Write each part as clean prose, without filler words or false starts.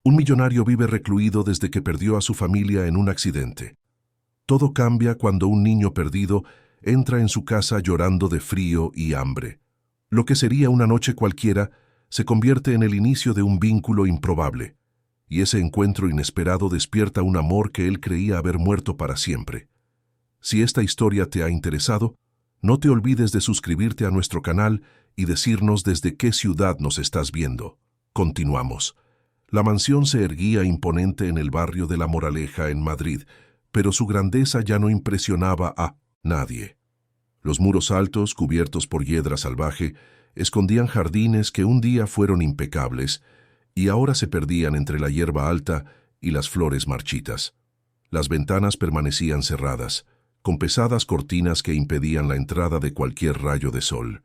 Un millonario vive recluido desde que perdió a su familia en un accidente. Todo cambia cuando un niño perdido entra en su casa llorando de frío y hambre. Lo que sería una noche cualquiera se convierte en el inicio de un vínculo improbable, y ese encuentro inesperado despierta un amor que él creía haber muerto para siempre. Si esta historia te ha interesado, no te olvides de suscribirte a nuestro canal y decirnos desde qué ciudad nos estás viendo. Continuamos. La mansión se erguía imponente en el barrio de La Moraleja, en Madrid, pero su grandeza ya no impresionaba a nadie. Los muros altos, cubiertos por hiedra salvaje, escondían jardines que un día fueron impecables y ahora se perdían entre la hierba alta y las flores marchitas. Las ventanas permanecían cerradas, con pesadas cortinas que impedían la entrada de cualquier rayo de sol.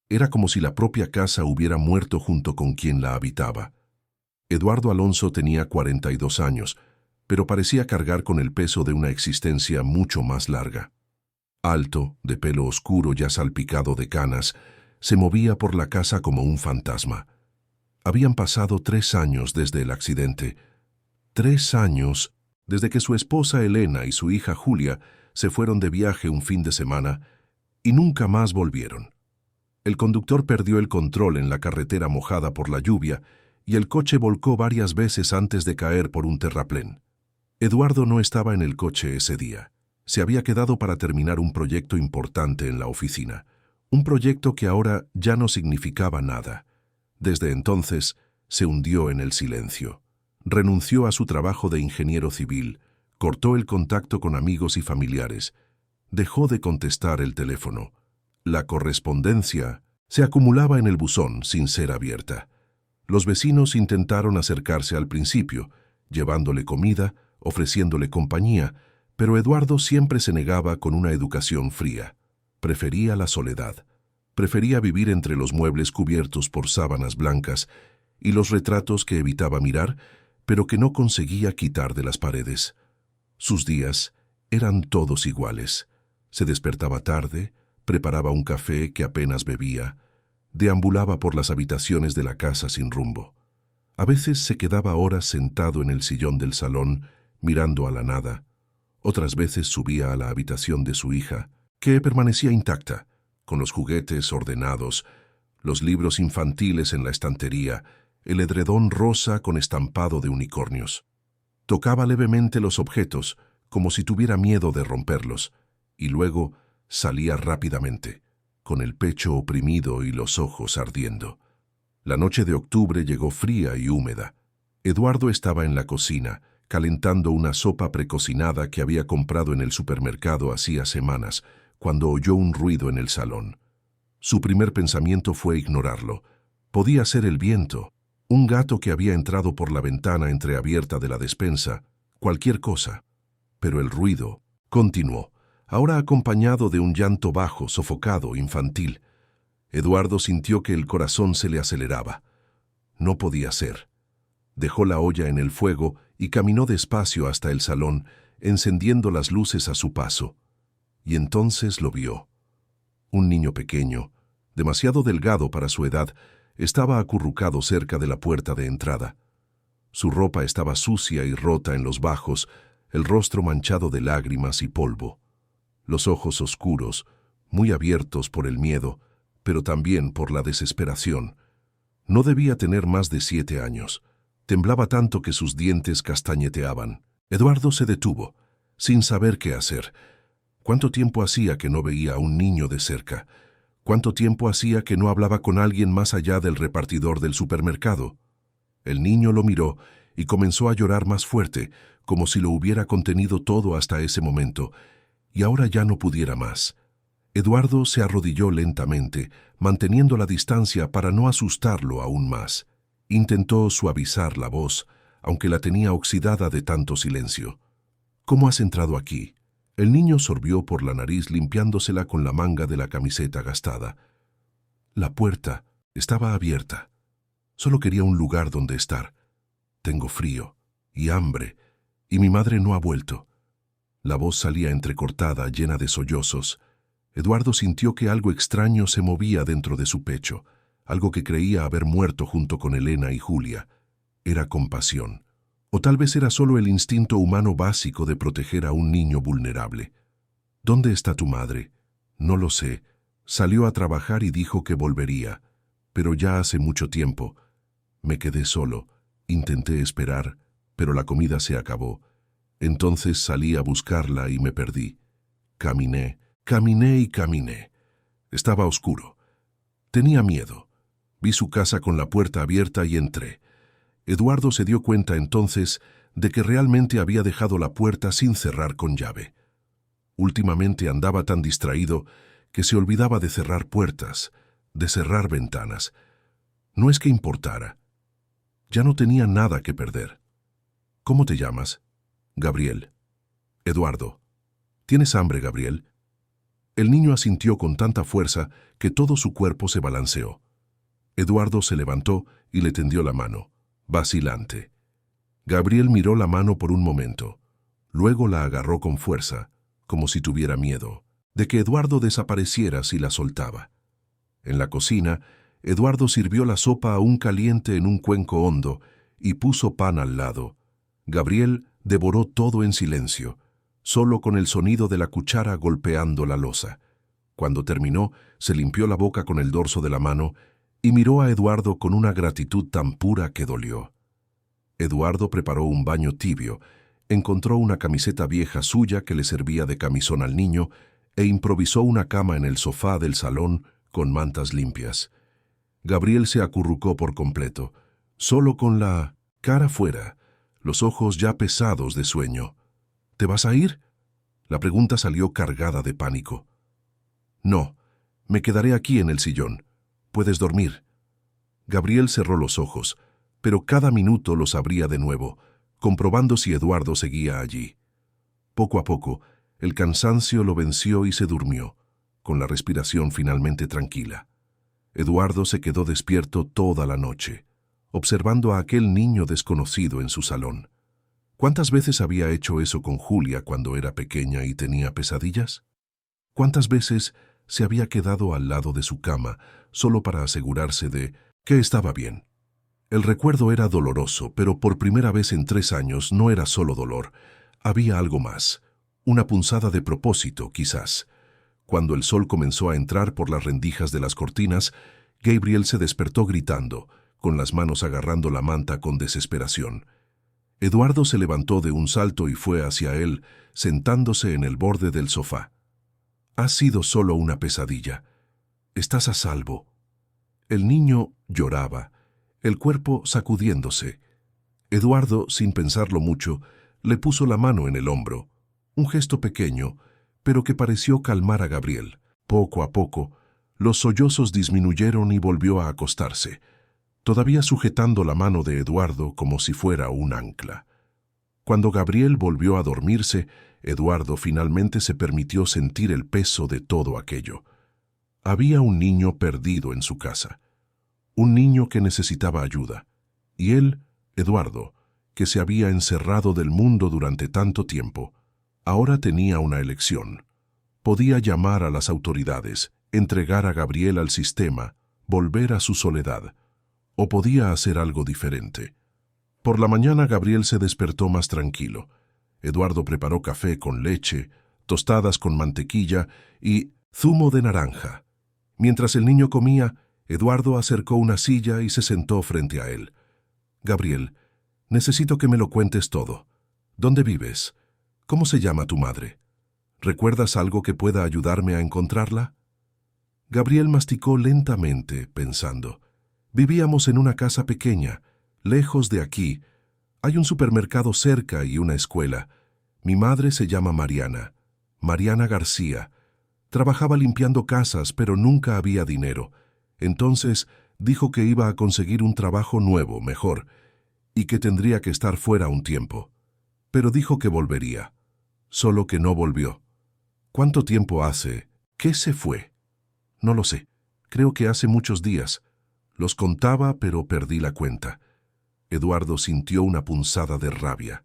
Era como si la propia casa hubiera muerto junto con quien la habitaba. Eduardo Alonso tenía 42 años, pero parecía cargar con el peso de una existencia mucho más larga. Alto, de pelo oscuro ya salpicado de canas, se movía por la casa como un fantasma. Habían pasado 3 años desde el accidente. 3 años desde que su esposa Elena y su hija Julia se fueron de viaje un fin de semana y nunca más volvieron. El conductor perdió el control en la carretera mojada por la lluvia y el coche volcó varias veces antes de caer por un terraplén. Eduardo no estaba en el coche ese día. Se había quedado para terminar un proyecto importante en la oficina, un proyecto que ahora ya no significaba nada. Desde entonces, se hundió en el silencio. Renunció a su trabajo de ingeniero civil, cortó el contacto con amigos y familiares, dejó de contestar el teléfono. La correspondencia se acumulaba en el buzón sin ser abierta. Los vecinos intentaron acercarse al principio, llevándole comida, ofreciéndole compañía, pero Eduardo siempre se negaba con una educación fría. Prefería la soledad. Prefería vivir entre los muebles cubiertos por sábanas blancas y los retratos que evitaba mirar, pero que no conseguía quitar de las paredes. Sus días eran todos iguales. Se despertaba tarde, preparaba un café que apenas bebía, deambulaba por las habitaciones de la casa sin rumbo. A veces se quedaba horas sentado en el sillón del salón, mirando a la nada. Otras veces subía a la habitación de su hija, que permanecía intacta, con los juguetes ordenados, los libros infantiles en la estantería, el edredón rosa con estampado de unicornios. Tocaba levemente los objetos, como si tuviera miedo de romperlos, y luego salía rápidamente, con el pecho oprimido y los ojos ardiendo. La noche de octubre llegó fría y húmeda. Eduardo estaba en la cocina, calentando una sopa precocinada que había comprado en el supermercado hacía semanas, cuando oyó un ruido en el salón. Su primer pensamiento fue ignorarlo. Podía ser el viento, un gato que había entrado por la ventana entreabierta de la despensa, cualquier cosa. Pero el ruido continuó, ahora acompañado de un llanto bajo, sofocado, infantil. Eduardo sintió que el corazón se le aceleraba. No podía ser. Dejó la olla en el fuego y caminó despacio hasta el salón, encendiendo las luces a su paso. Y entonces lo vio. Un niño pequeño, demasiado delgado para su edad, estaba acurrucado cerca de la puerta de entrada. Su ropa estaba sucia y rota en los bajos, el rostro manchado de lágrimas y polvo. Los ojos oscuros, muy abiertos por el miedo, pero también por la desesperación. No debía tener más de 7 años. Temblaba tanto que sus dientes castañeteaban. Eduardo se detuvo, sin saber qué hacer. ¿Cuánto tiempo hacía que no veía a un niño de cerca? ¿Cuánto tiempo hacía que no hablaba con alguien más allá del repartidor del supermercado? El niño lo miró y comenzó a llorar más fuerte, como si lo hubiera contenido todo hasta ese momento, y ahora ya no pudiera más. Eduardo se arrodilló lentamente, manteniendo la distancia para no asustarlo aún más. Intentó suavizar la voz, aunque la tenía oxidada de tanto silencio. ¿Cómo has entrado aquí? El niño sorbió por la nariz limpiándosela con la manga de la camiseta gastada. La puerta estaba abierta. Solo quería un lugar donde estar. Tengo frío y hambre, y mi madre no ha vuelto. La voz salía entrecortada, llena de sollozos. Eduardo sintió que algo extraño se movía dentro de su pecho, algo que creía haber muerto junto con Elena y Julia. Era compasión. O tal vez era solo el instinto humano básico de proteger a un niño vulnerable. ¿Dónde está tu madre? No lo sé. Salió a trabajar y dijo que volvería, pero ya hace mucho tiempo. Me quedé solo. Intenté esperar, pero la comida se acabó. Entonces salí a buscarla y me perdí. Caminé, caminé y caminé. Estaba oscuro. Tenía miedo. Vi su casa con la puerta abierta y entré. Eduardo se dio cuenta entonces de que realmente había dejado la puerta sin cerrar con llave. Últimamente andaba tan distraído que se olvidaba de cerrar puertas, de cerrar ventanas. No es que importara. Ya no tenía nada que perder. ¿Cómo te llamas? Gabriel. Eduardo. ¿Tienes hambre, Gabriel? El niño asintió con tanta fuerza que todo su cuerpo se balanceó. Eduardo se levantó y le tendió la mano, vacilante. Gabriel miró la mano por un momento. Luego la agarró con fuerza, como si tuviera miedo de que Eduardo desapareciera si la soltaba. En la cocina, Eduardo sirvió la sopa aún caliente en un cuenco hondo y puso pan al lado. Gabriel devoró todo en silencio, solo con el sonido de la cuchara golpeando la loza. Cuando terminó, se limpió la boca con el dorso de la mano y miró a Eduardo con una gratitud tan pura que dolió. Eduardo preparó un baño tibio, encontró una camiseta vieja suya que le servía de camisón al niño e improvisó una cama en el sofá del salón con mantas limpias. Gabriel se acurrucó por completo, solo con la cara fuera, los ojos ya pesados de sueño. ¿Te vas a ir? La pregunta salió cargada de pánico. No, me quedaré aquí en el sillón. Puedes dormir. Gabriel cerró los ojos, pero cada minuto los abría de nuevo, comprobando si Eduardo seguía allí. Poco a poco, el cansancio lo venció y se durmió, con la respiración finalmente tranquila. Eduardo se quedó despierto toda la noche, observando a aquel niño desconocido en su salón. ¿Cuántas veces había hecho eso con Julia cuando era pequeña y tenía pesadillas? ¿Cuántas veces se había quedado al lado de su cama solo para asegurarse de que estaba bien? El recuerdo era doloroso, pero por primera vez en 3 años no era solo dolor. Había algo más, una punzada de propósito, quizás. Cuando el sol comenzó a entrar por las rendijas de las cortinas, Gabriel se despertó gritando, con las manos agarrando la manta con desesperación. Eduardo se levantó de un salto y fue hacia él, sentándose en el borde del sofá. «Ha sido solo una pesadilla. Estás a salvo». El niño lloraba, el cuerpo sacudiéndose. Eduardo, sin pensarlo mucho, le puso la mano en el hombro, un gesto pequeño, pero que pareció calmar a Gabriel. Poco a poco, los sollozos disminuyeron y volvió a acostarse, todavía sujetando la mano de Eduardo como si fuera un ancla. Cuando Gabriel volvió a dormirse, Eduardo finalmente se permitió sentir el peso de todo aquello. Había un niño perdido en su casa, un niño que necesitaba ayuda, y él, Eduardo, que se había encerrado del mundo durante tanto tiempo, ahora tenía una elección. Podía llamar a las autoridades, entregar a Gabriel al sistema, volver a su soledad, o podía hacer algo diferente. Por la mañana Gabriel se despertó más tranquilo. Eduardo preparó café con leche, tostadas con mantequilla y zumo de naranja. Mientras el niño comía, Eduardo acercó una silla y se sentó frente a él. «Gabriel, necesito que me lo cuentes todo. ¿Dónde vives? ¿Cómo se llama tu madre? ¿Recuerdas algo que pueda ayudarme a encontrarla?» Gabriel masticó lentamente, pensando. «Vivíamos en una casa pequeña, lejos de aquí. Hay un supermercado cerca y una escuela. Mi madre se llama Mariana, Mariana García. Trabajaba limpiando casas, pero nunca había dinero. Entonces dijo que iba a conseguir un trabajo nuevo, mejor, y que tendría que estar fuera un tiempo. Pero dijo que volvería. Solo que no volvió. ¿Cuánto tiempo hace? ¿Qué se fue? No lo sé. Creo que hace muchos días. Los contaba, pero perdí la cuenta». Eduardo sintió una punzada de rabia.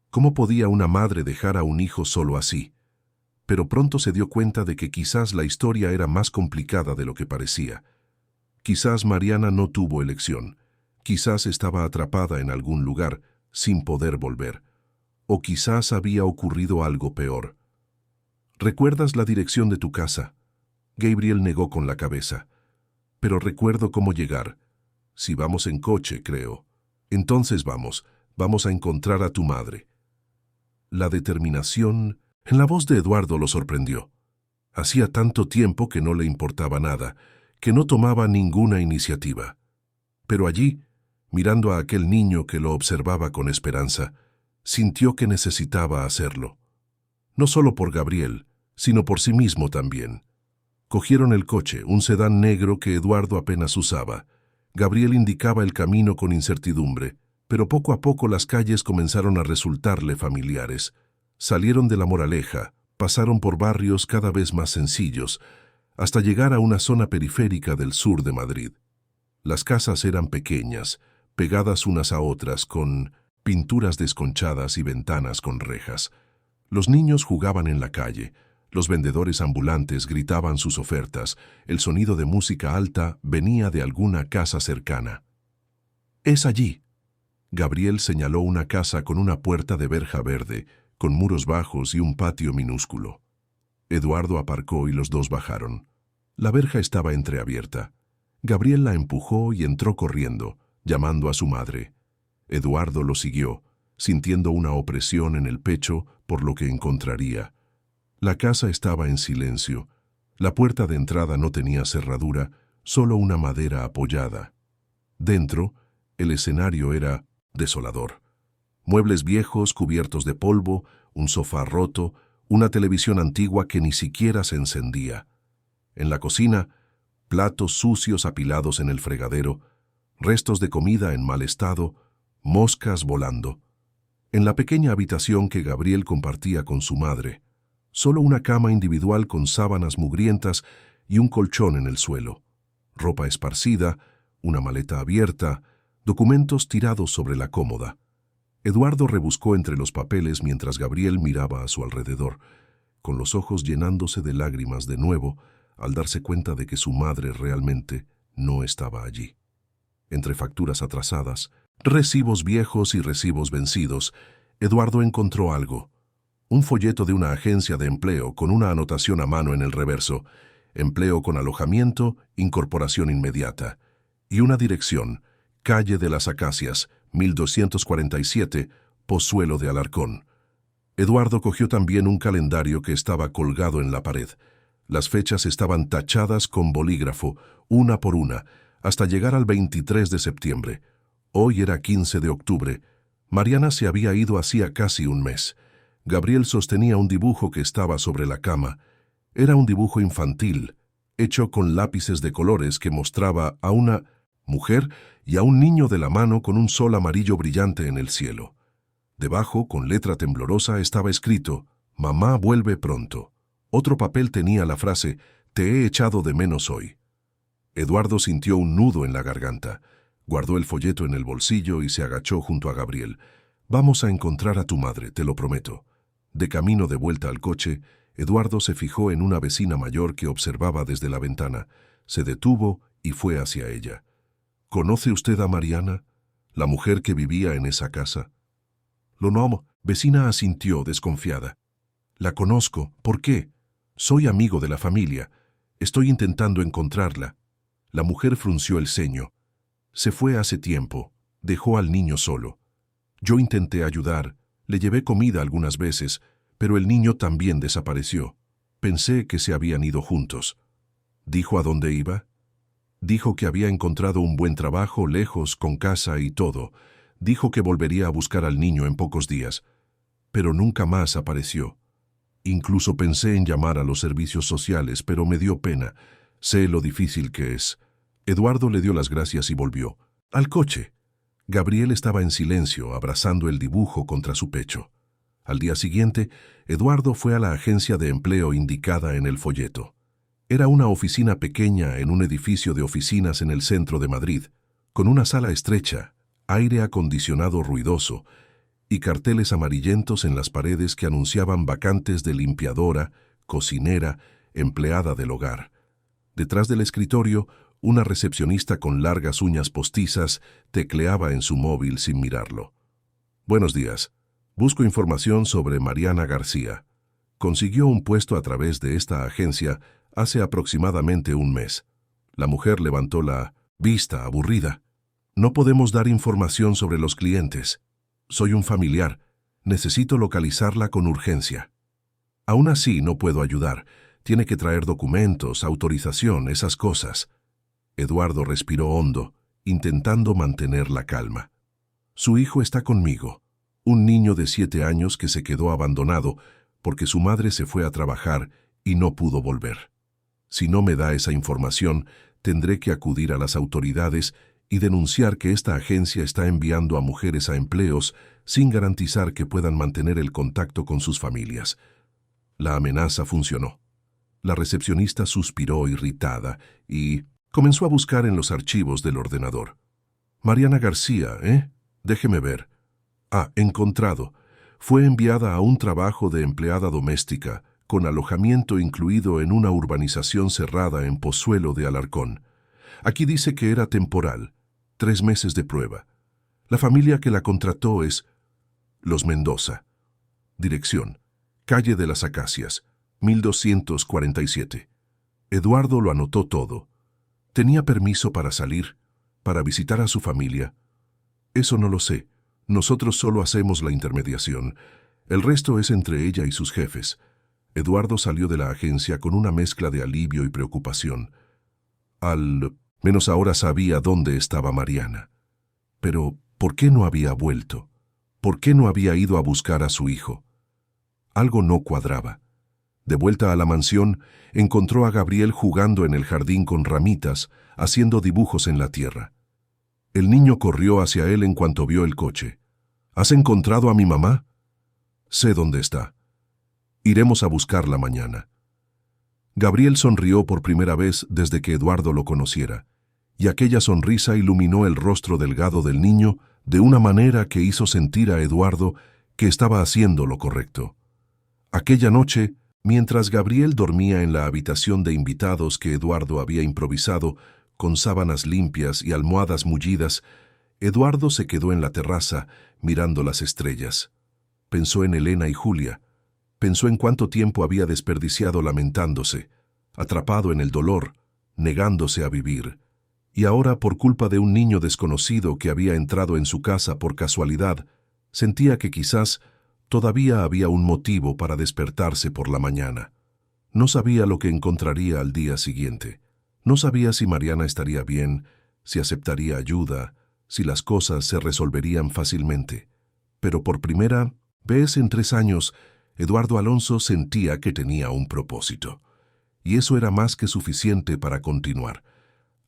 ¿Cómo podía una madre dejar a un hijo solo así? Pero pronto se dio cuenta de que quizás la historia era más complicada de lo que parecía. Quizás Mariana no tuvo elección. Quizás estaba atrapada en algún lugar, sin poder volver. O quizás había ocurrido algo peor. ¿Recuerdas la dirección de tu casa? Gabriel negó con la cabeza. Pero recuerdo cómo llegar. Si vamos en coche, creo. Entonces vamos a encontrar a tu madre. La determinación en la voz de Eduardo lo sorprendió. Hacía tanto tiempo que no le importaba nada, que no tomaba ninguna iniciativa. Pero allí, mirando a aquel niño que lo observaba con esperanza, sintió que necesitaba hacerlo. No solo por Gabriel, sino por sí mismo también. Cogieron el coche, un sedán negro que Eduardo apenas usaba. Gabriel indicaba el camino con incertidumbre, pero poco a poco las calles comenzaron a resultarle familiares. Salieron de La Moraleja, pasaron por barrios cada vez más sencillos, hasta llegar a una zona periférica del sur de Madrid. Las casas eran pequeñas, pegadas unas a otras, con pinturas desconchadas y ventanas con rejas. Los niños jugaban en la calle, los vendedores ambulantes gritaban sus ofertas, el sonido de música alta venía de alguna casa cercana. «Es allí». Gabriel señaló una casa con una puerta de verja verde, con muros bajos y un patio minúsculo. Eduardo aparcó y los dos bajaron. La verja estaba entreabierta. Gabriel la empujó y entró corriendo, llamando a su madre. Eduardo lo siguió, sintiendo una opresión en el pecho por lo que encontraría. La casa estaba en silencio. La puerta de entrada no tenía cerradura, solo una madera apoyada. Dentro, el escenario era desolador. Muebles viejos cubiertos de polvo, un sofá roto, una televisión antigua que ni siquiera se encendía. En la cocina, platos sucios apilados en el fregadero, restos de comida en mal estado, moscas volando. En la pequeña habitación que Gabriel compartía con su madre, solo una cama individual con sábanas mugrientas y un colchón en el suelo, ropa esparcida, una maleta abierta, documentos tirados sobre la cómoda. Eduardo rebuscó entre los papeles mientras Gabriel miraba a su alrededor, con los ojos llenándose de lágrimas de nuevo al darse cuenta de que su madre realmente no estaba allí. Entre facturas atrasadas, recibos viejos y recibos vencidos, Eduardo encontró algo. Un folleto de una agencia de empleo con una anotación a mano en el reverso: empleo con alojamiento, incorporación inmediata. Y una dirección: calle de las Acacias, 1247, Pozuelo de Alarcón. Eduardo cogió también un calendario que estaba colgado en la pared. Las fechas estaban tachadas con bolígrafo, una por una, hasta llegar al 23 de septiembre. Hoy era 15 de octubre. Mariana se había ido hacía casi un mes. Gabriel sostenía un dibujo que estaba sobre la cama. Era un dibujo infantil, hecho con lápices de colores que mostraba a una mujer y a un niño de la mano con un sol amarillo brillante en el cielo. Debajo, con letra temblorosa, estaba escrito: «Mamá vuelve pronto». Otro papel tenía la frase: «Te he echado de menos hoy». Eduardo sintió un nudo en la garganta. Guardó el folleto en el bolsillo y se agachó junto a Gabriel. «Vamos a encontrar a tu madre, te lo prometo». De camino de vuelta al coche, Eduardo se fijó en una vecina mayor que observaba desde la ventana. Se detuvo y fue hacia ella. «¿Conoce usted a Mariana, la mujer que vivía en esa casa?» «Lo no». Vecina asintió, desconfiada. «La conozco. ¿Por qué?» «Soy amigo de la familia. Estoy intentando encontrarla». La mujer frunció el ceño. «Se fue hace tiempo. Dejó al niño solo. Yo intenté ayudar, le llevé comida algunas veces, pero el niño también desapareció. Pensé que se habían ido juntos». «¿Dijo a dónde iba?» «Dijo que había encontrado un buen trabajo lejos, con casa y todo. Dijo que volvería a buscar al niño en pocos días. Pero nunca más apareció. Incluso pensé en llamar a los servicios sociales, pero me dio pena. Sé lo difícil que es». Eduardo le dio las gracias y volvió al coche. Gabriel estaba en silencio, abrazando el dibujo contra su pecho. Al día siguiente, Eduardo fue a la agencia de empleo indicada en el folleto. Era una oficina pequeña en un edificio de oficinas en el centro de Madrid, con una sala estrecha, aire acondicionado ruidoso y carteles amarillentos en las paredes que anunciaban vacantes de limpiadora, cocinera, empleada del hogar. Detrás del escritorio, Una recepcionista con largas uñas postizas tecleaba en su móvil sin mirarlo. Buenos días. Busco información sobre Mariana García. Consiguió un puesto a través de esta agencia hace aproximadamente un mes. La mujer levantó la vista aburrida. No podemos dar información sobre los clientes. Soy un familiar. Necesito localizarla con urgencia. Aún así no puedo ayudar. Tiene que traer documentos, autorización, esas cosas. Eduardo respiró hondo, intentando mantener la calma. Su hijo está conmigo, un niño de 7 años que se quedó abandonado porque su madre se fue a trabajar y no pudo volver. Si no me da esa información, tendré que acudir a las autoridades y denunciar que esta agencia está enviando a mujeres a empleos sin garantizar que puedan mantener el contacto con sus familias. La amenaza funcionó. La recepcionista suspiró irritada y comenzó a buscar en los archivos del ordenador. Mariana García, Déjeme ver. Encontrado. Fue enviada a un trabajo de empleada doméstica, con alojamiento incluido en una urbanización cerrada en Pozuelo de Alarcón. Aquí dice que era temporal, 3 meses de prueba. La familia que la contrató es Los Mendoza. Dirección: Calle de las Acacias, 1247. Eduardo lo anotó todo. ¿Tenía permiso para salir, para visitar a su familia? Eso no lo sé. Nosotros solo hacemos la intermediación. El resto es entre ella y sus jefes. Eduardo salió de la agencia con una mezcla de alivio y preocupación. Al menos ahora sabía dónde estaba Mariana. Pero, ¿por qué no había vuelto? ¿Por qué no había ido a buscar a su hijo? Algo no cuadraba. De vuelta a la mansión, encontró a Gabriel jugando en el jardín con ramitas, haciendo dibujos en la tierra. El niño corrió hacia él en cuanto vio el coche. ¿Has encontrado a mi mamá? Sé dónde está. Iremos a buscarla mañana. Gabriel sonrió por primera vez desde que Eduardo lo conociera, y aquella sonrisa iluminó el rostro delgado del niño de una manera que hizo sentir a Eduardo que estaba haciendo lo correcto. Aquella noche, mientras Gabriel dormía en la habitación de invitados que Eduardo había improvisado, con sábanas limpias y almohadas mullidas, Eduardo se quedó en la terraza mirando las estrellas. Pensó en Elena y Julia. Pensó en cuánto tiempo había desperdiciado lamentándose, atrapado en el dolor, negándose a vivir. Y ahora, por culpa de un niño desconocido que había entrado en su casa por casualidad, sentía que quizás todavía había un motivo para despertarse por la mañana. No sabía lo que encontraría al día siguiente. No sabía si Mariana estaría bien, si aceptaría ayuda, si las cosas se resolverían fácilmente. Pero por primera vez en 3 años, Eduardo Alonso sentía que tenía un propósito. Y eso era más que suficiente para continuar.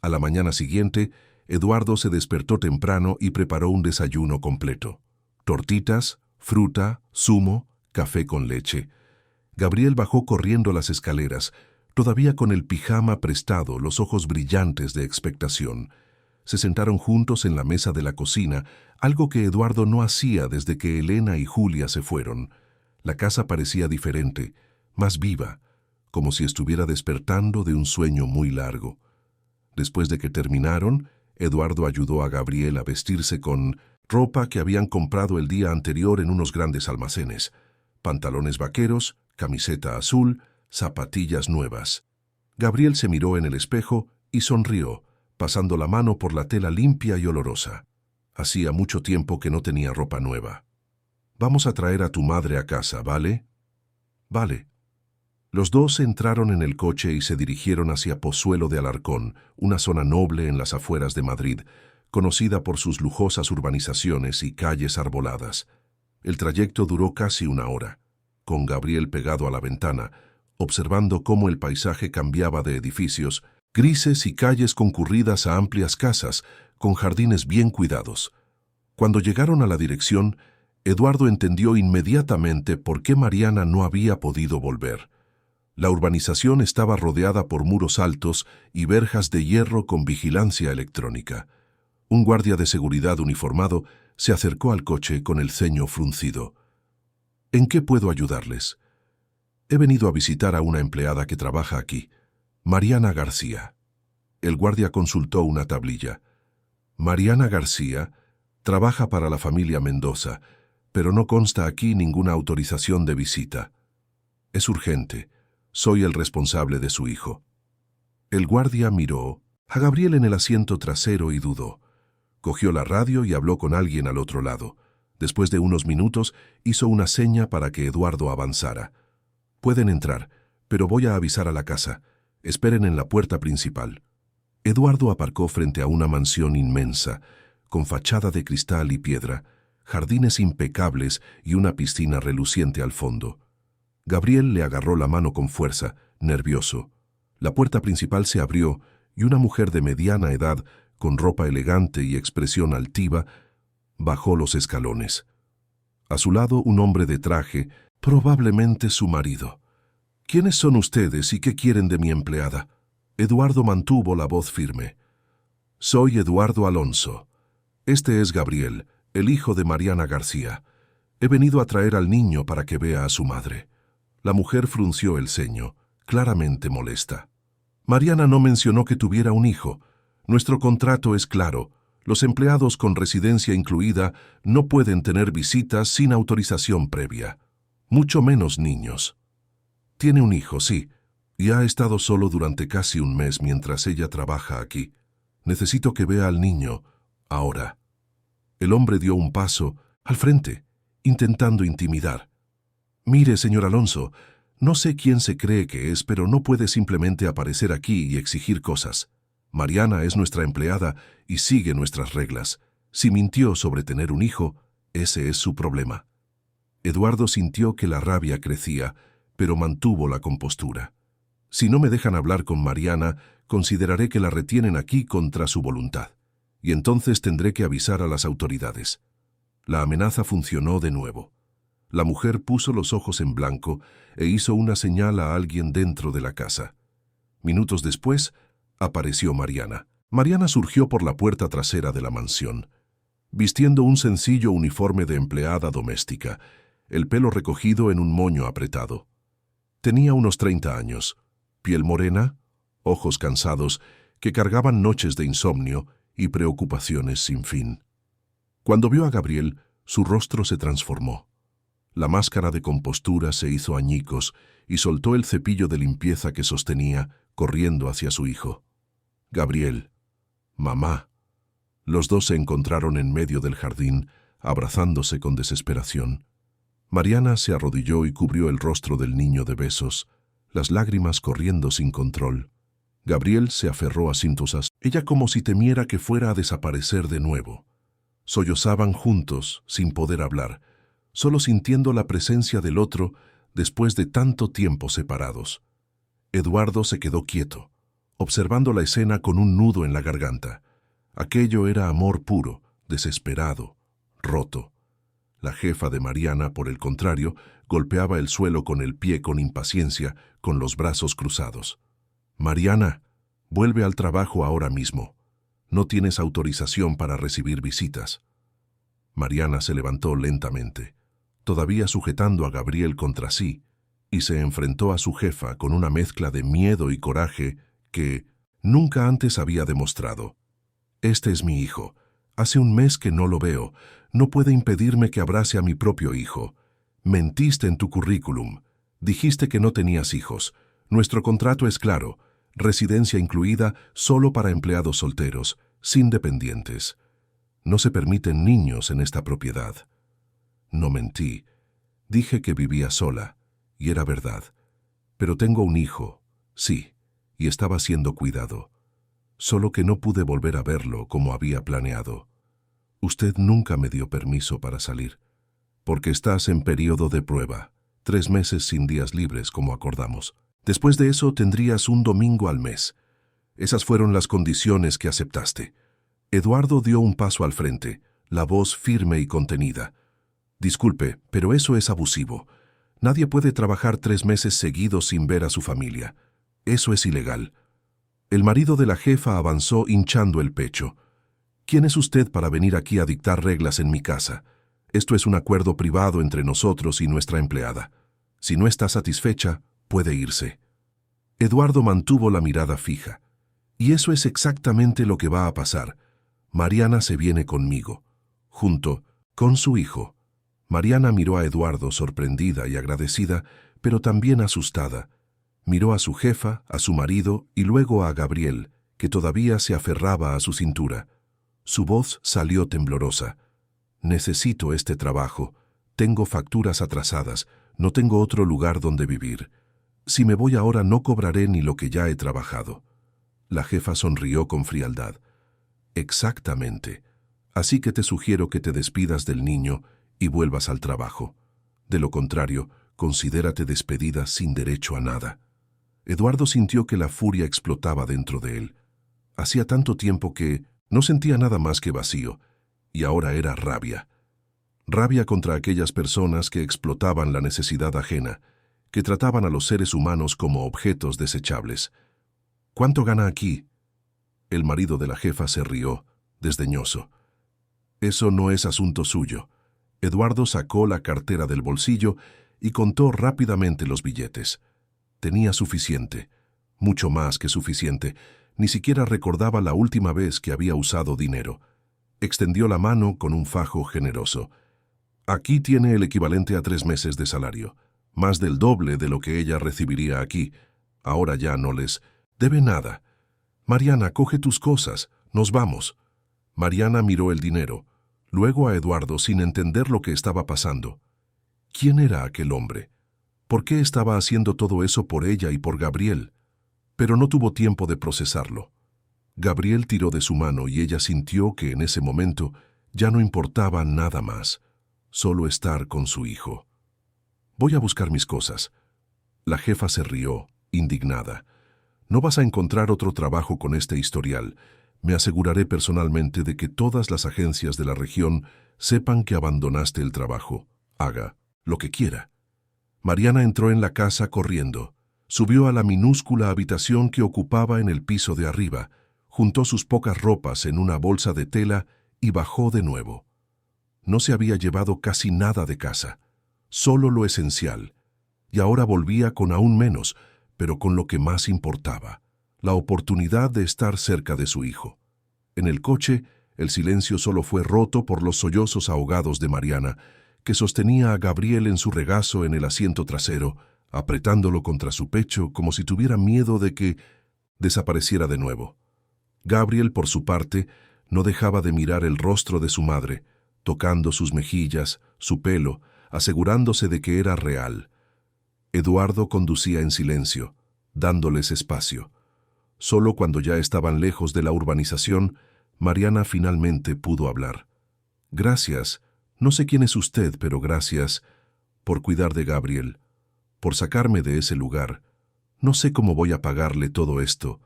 A la mañana siguiente, Eduardo se despertó temprano y preparó un desayuno completo. Tortitas, fruta, zumo, café con leche. Gabriel bajó corriendo las escaleras, todavía con el pijama prestado, los ojos brillantes de expectación. Se sentaron juntos en la mesa de la cocina, algo que Eduardo no hacía desde que Elena y Julia se fueron. La casa parecía diferente, más viva, como si estuviera despertando de un sueño muy largo. Después de que terminaron, Eduardo ayudó a Gabriel a vestirse con ropa que habían comprado el día anterior en unos grandes almacenes: pantalones vaqueros, camiseta azul, zapatillas nuevas. Gabriel se miró en el espejo y sonrió, pasando la mano por la tela limpia y olorosa. Hacía mucho tiempo que no tenía ropa nueva. «Vamos a traer a tu madre a casa, ¿vale?» «Vale». Los dos entraron en el coche y se dirigieron hacia Pozuelo de Alarcón, una zona noble en las afueras de Madrid, conocida por sus lujosas urbanizaciones y calles arboladas. El trayecto duró casi 1 hora, con Gabriel pegado a la ventana, observando cómo el paisaje cambiaba de edificios grises y calles concurridas a amplias casas, con jardines bien cuidados. Cuando llegaron a la dirección, Eduardo entendió inmediatamente por qué Mariana no había podido volver. La urbanización estaba rodeada por muros altos y verjas de hierro con vigilancia electrónica. Un guardia de seguridad uniformado se acercó al coche con el ceño fruncido. «¿En qué puedo ayudarles?» «He venido a visitar a una empleada que trabaja aquí, Mariana García». El guardia consultó una tablilla. Mariana García trabaja para la familia Mendoza, pero no consta aquí ninguna autorización de visita. Es urgente. Soy el responsable de su hijo. El guardia miró a Gabriel en el asiento trasero y dudó. Cogió la radio y habló con alguien al otro lado. Después de unos minutos, hizo una seña para que Eduardo avanzara. Pueden entrar, pero voy a avisar a la casa. Esperen en la puerta principal. Eduardo aparcó frente a una mansión inmensa, con fachada de cristal y piedra, jardines impecables y una piscina reluciente al fondo. Gabriel le agarró la mano con fuerza, nervioso. La puerta principal se abrió y una mujer de mediana edad, con ropa elegante y expresión altiva, bajó los escalones. A su lado un hombre de traje, probablemente su marido. ¿Quiénes son ustedes y qué quieren de mi empleada? Eduardo mantuvo la voz firme. Soy Eduardo Alonso. Este es Gabriel, el hijo de Mariana García. He venido a traer al niño para que vea a su madre. La mujer frunció el ceño, claramente molesta. Mariana no mencionó que tuviera un hijo. Nuestro contrato es claro. Los empleados con residencia incluida no pueden tener visitas sin autorización previa. Mucho menos niños. Tiene un hijo, sí, y ha estado solo durante casi un mes mientras ella trabaja aquí. Necesito que vea al niño, ahora. El hombre dio un paso al frente, intentando intimidar. Mire, señor Alonso, no sé quién se cree que es, pero no puede simplemente aparecer aquí y exigir cosas. Mariana es nuestra empleada y sigue nuestras reglas. Si mintió sobre tener un hijo, ese es su problema. Eduardo sintió que la rabia crecía, pero mantuvo la compostura. Si no me dejan hablar con Mariana, consideraré que la retienen aquí contra su voluntad, y entonces tendré que avisar a las autoridades. La amenaza funcionó de nuevo. La mujer puso los ojos en blanco e hizo una señal a alguien dentro de la casa. Minutos después, apareció Mariana. Mariana surgió por la puerta trasera de la mansión, vistiendo un sencillo uniforme de empleada doméstica, el pelo recogido en un moño apretado. Tenía unos 30 años, piel morena, ojos cansados que cargaban noches de insomnio y preocupaciones sin fin. Cuando vio a Gabriel, su rostro se transformó. La máscara de compostura se hizo añicos y soltó el cepillo de limpieza que sostenía, corriendo hacia su hijo. Gabriel, mamá. Los dos se encontraron en medio del jardín, abrazándose con desesperación. Mariana se arrodilló y cubrió el rostro del niño de besos, las lágrimas corriendo sin control. Gabriel se aferró a cintosas, ella como si temiera que fuera a desaparecer de nuevo. Sollozaban juntos, sin poder hablar, solo sintiendo la presencia del otro después de tanto tiempo separados. Eduardo se quedó quieto, observando la escena con un nudo en la garganta. Aquello era amor puro, desesperado, roto. La jefa de Mariana, por el contrario, golpeaba el suelo con el pie con impaciencia, con los brazos cruzados. Mariana, vuelve al trabajo ahora mismo. No tienes autorización para recibir visitas. Mariana se levantó lentamente, todavía sujetando a Gabriel contra sí, y se enfrentó a su jefa con una mezcla de miedo y coraje que nunca antes había demostrado. Este es mi hijo. Hace un mes que no lo veo. No puede impedirme que abrace a mi propio hijo. Mentiste en tu currículum. Dijiste que no tenías hijos. Nuestro contrato es claro. Residencia incluida solo para empleados solteros, sin dependientes. No se permiten niños en esta propiedad. No mentí. Dije que vivía sola, y era verdad. Pero tengo un hijo, sí, y estaba siendo cuidado. Solo que no pude volver a verlo como había planeado. Usted nunca me dio permiso para salir, porque estás en periodo de prueba, 3 meses sin días libres como acordamos. Después de eso tendrías un domingo al mes. Esas fueron las condiciones que aceptaste. Eduardo dio un paso al frente, la voz firme y contenida. Disculpe, pero eso es abusivo. Nadie puede trabajar 3 meses seguidos sin ver a su familia. Eso es ilegal. El marido de la jefa avanzó hinchando el pecho. ¿Quién es usted para venir aquí a dictar reglas en mi casa? Esto es un acuerdo privado entre nosotros y nuestra empleada. Si no está satisfecha, puede irse. Eduardo mantuvo la mirada fija. Y eso es exactamente lo que va a pasar. Mariana se viene conmigo, junto con su hijo. Mariana miró a Eduardo sorprendida y agradecida, pero también asustada. Miró a su jefa, a su marido y luego a Gabriel, que todavía se aferraba a su cintura. Su voz salió temblorosa. Necesito este trabajo. Tengo facturas atrasadas. No tengo otro lugar donde vivir. Si me voy ahora no cobraré ni lo que ya he trabajado. La jefa sonrió con frialdad. Exactamente. Así que te sugiero que te despidas del niño y vuelvas al trabajo. De lo contrario, considérate despedida sin derecho a nada. Eduardo sintió que la furia explotaba dentro de él. Hacía tanto tiempo que no sentía nada más que vacío, y ahora era rabia. Rabia contra aquellas personas que explotaban la necesidad ajena, que trataban a los seres humanos como objetos desechables. ¿Cuánto gana aquí? El marido de la jefa se rió, desdeñoso. Eso no es asunto suyo. Eduardo sacó la cartera del bolsillo y contó rápidamente los billetes. Tenía suficiente, mucho más que suficiente. Ni siquiera recordaba la última vez que había usado dinero. Extendió la mano con un fajo generoso. Aquí tiene el equivalente a 3 meses de salario, más del doble de lo que ella recibiría aquí. Ahora ya no les debe nada. Mariana, coge tus cosas, nos vamos. Mariana miró el dinero, luego a Eduardo sin entender lo que estaba pasando. ¿Quién era aquel hombre? ¿Por qué estaba haciendo todo eso por ella y por Gabriel? Pero no tuvo tiempo de procesarlo. Gabriel tiró de su mano y ella sintió que en ese momento ya no importaba nada más, solo estar con su hijo. Voy a buscar mis cosas. La jefa se rió, indignada. No vas a encontrar otro trabajo con este historial. Me aseguraré personalmente de que todas las agencias de la región sepan que abandonaste el trabajo. Haga lo que quiera. Mariana entró en la casa corriendo. Subió a la minúscula habitación que ocupaba en el piso de arriba, juntó sus pocas ropas en una bolsa de tela y bajó de nuevo. No se había llevado casi nada de casa, solo lo esencial, y ahora volvía con aún menos, pero con lo que más importaba, la oportunidad de estar cerca de su hijo. En el coche, el silencio solo fue roto por los sollozos ahogados de Mariana, que sostenía a Gabriel en su regazo en el asiento trasero, apretándolo contra su pecho como si tuviera miedo de que desapareciera de nuevo. Gabriel, por su parte, no dejaba de mirar el rostro de su madre, tocando sus mejillas, su pelo, asegurándose de que era real. Eduardo conducía en silencio, dándoles espacio. Solo cuando ya estaban lejos de la urbanización, Mariana finalmente pudo hablar. Gracias, no sé quién es usted, pero gracias por cuidar de Gabriel, por sacarme de ese lugar. No sé cómo voy a pagarle todo esto,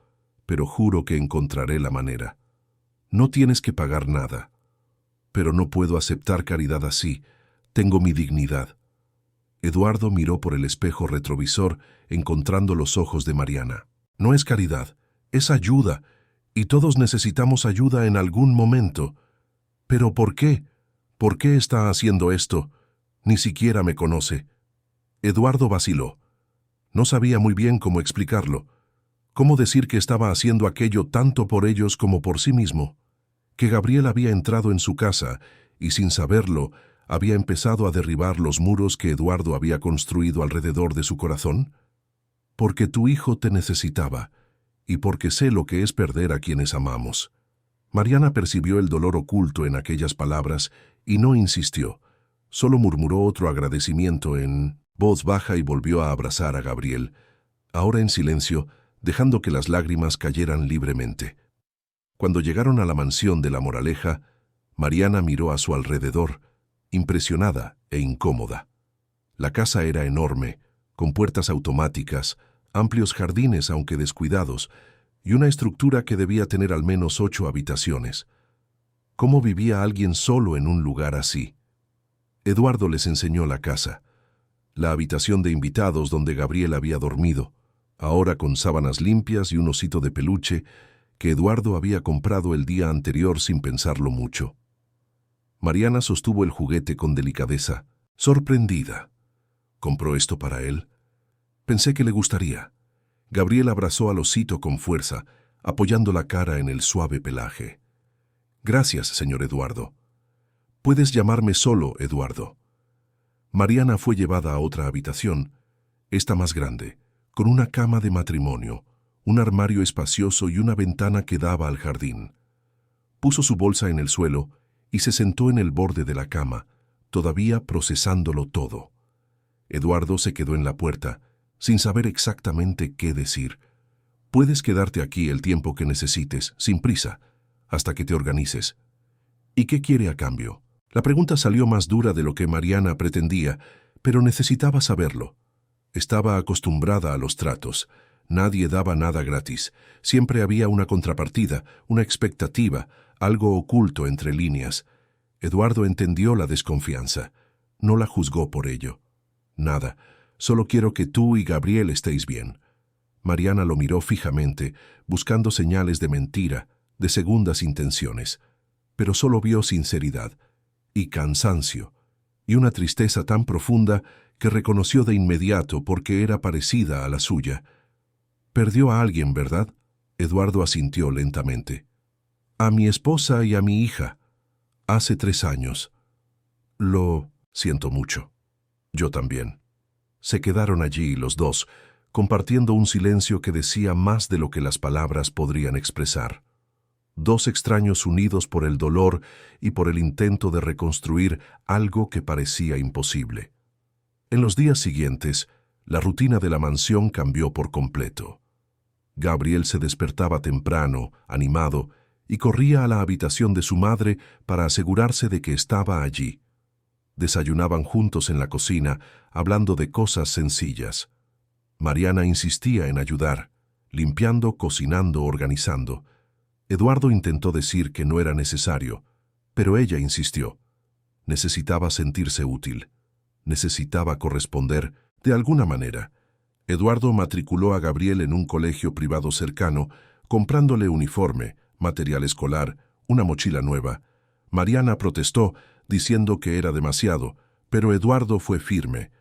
pero juro que encontraré la manera. No tienes que pagar nada. Pero no puedo aceptar caridad así. Tengo mi dignidad. Eduardo miró por el espejo retrovisor, encontrando los ojos de Mariana. No es caridad, es ayuda, y todos necesitamos ayuda en algún momento. ¿Pero por qué? ¿Por qué está haciendo esto? Ni siquiera me conoce. Eduardo vaciló. No sabía muy bien cómo explicarlo. ¿Cómo decir que estaba haciendo aquello tanto por ellos como por sí mismo? Que Gabriel había entrado en su casa y, sin saberlo, había empezado a derribar los muros que Eduardo había construido alrededor de su corazón. Porque tu hijo te necesitaba, y porque sé lo que es perder a quienes amamos. Mariana percibió el dolor oculto en aquellas palabras y no insistió. Solo murmuró otro agradecimiento en voz baja y volvió a abrazar a Gabriel, ahora en silencio, dejando que las lágrimas cayeran libremente. Cuando llegaron a la mansión de La Moraleja, Mariana miró a su alrededor, impresionada e incómoda. La casa era enorme, con puertas automáticas, amplios jardines aunque descuidados, y una estructura que debía tener al menos 8 habitaciones. ¿Cómo vivía alguien solo en un lugar así? Eduardo les enseñó la casa. La habitación de invitados donde Gabriel había dormido, ahora con sábanas limpias y un osito de peluche que Eduardo había comprado el día anterior sin pensarlo mucho. Mariana sostuvo el juguete con delicadeza, sorprendida. ¿Compró esto para él? Pensé que le gustaría. Gabriel abrazó al osito con fuerza, apoyando la cara en el suave pelaje. «Gracias, señor Eduardo. Puedes llamarme solo Eduardo». Mariana fue llevada a otra habitación, esta más grande, con una cama de matrimonio, un armario espacioso y una ventana que daba al jardín. Puso su bolsa en el suelo y se sentó en el borde de la cama, todavía procesándolo todo. Eduardo se quedó en la puerta, sin saber exactamente qué decir. «Puedes quedarte aquí el tiempo que necesites, sin prisa, hasta que te organices». «¿Y qué quiere a cambio?». La pregunta salió más dura de lo que Mariana pretendía, pero necesitaba saberlo. Estaba acostumbrada a los tratos. Nadie daba nada gratis. Siempre había una contrapartida, una expectativa, algo oculto entre líneas. Eduardo entendió la desconfianza. No la juzgó por ello. «Nada. Solo quiero que tú y Gabriel estéis bien». Mariana lo miró fijamente, buscando señales de mentira, de segundas intenciones. Pero solo vio sinceridad y cansancio, y una tristeza tan profunda que reconoció de inmediato porque era parecida a la suya. «Perdió a alguien, ¿verdad?». Eduardo asintió lentamente. «A mi esposa y a mi hija. Hace 3 años. Lo siento mucho». «Yo también». Se quedaron allí los dos, compartiendo un silencio que decía más de lo que las palabras podrían expresar. Dos extraños unidos por el dolor y por el intento de reconstruir algo que parecía imposible. En los días siguientes, la rutina de la mansión cambió por completo. Gabriel se despertaba temprano, animado, y corría a la habitación de su madre para asegurarse de que estaba allí. Desayunaban juntos en la cocina, hablando de cosas sencillas. Mariana insistía en ayudar, limpiando, cocinando, organizando. Eduardo intentó decir que no era necesario, pero ella insistió. Necesitaba sentirse útil. Necesitaba corresponder de alguna manera. Eduardo matriculó a Gabriel en un colegio privado cercano, comprándole uniforme, material escolar, una mochila nueva. Mariana protestó, diciendo que era demasiado, pero Eduardo fue firme.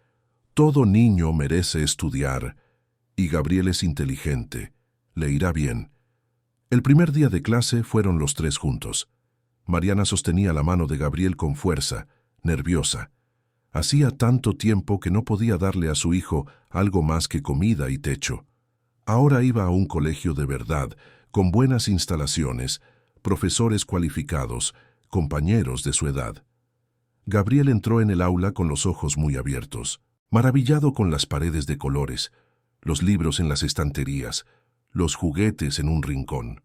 «Todo niño merece estudiar, y Gabriel es inteligente. Le irá bien». El primer día de clase fueron los 3 juntos. Mariana sostenía la mano de Gabriel con fuerza, nerviosa. Hacía tanto tiempo que no podía darle a su hijo algo más que comida y techo. Ahora iba a un colegio de verdad, con buenas instalaciones, profesores cualificados, compañeros de su edad. Gabriel entró en el aula con los ojos muy abiertos, maravillado con las paredes de colores, los libros en las estanterías, los juguetes en un rincón.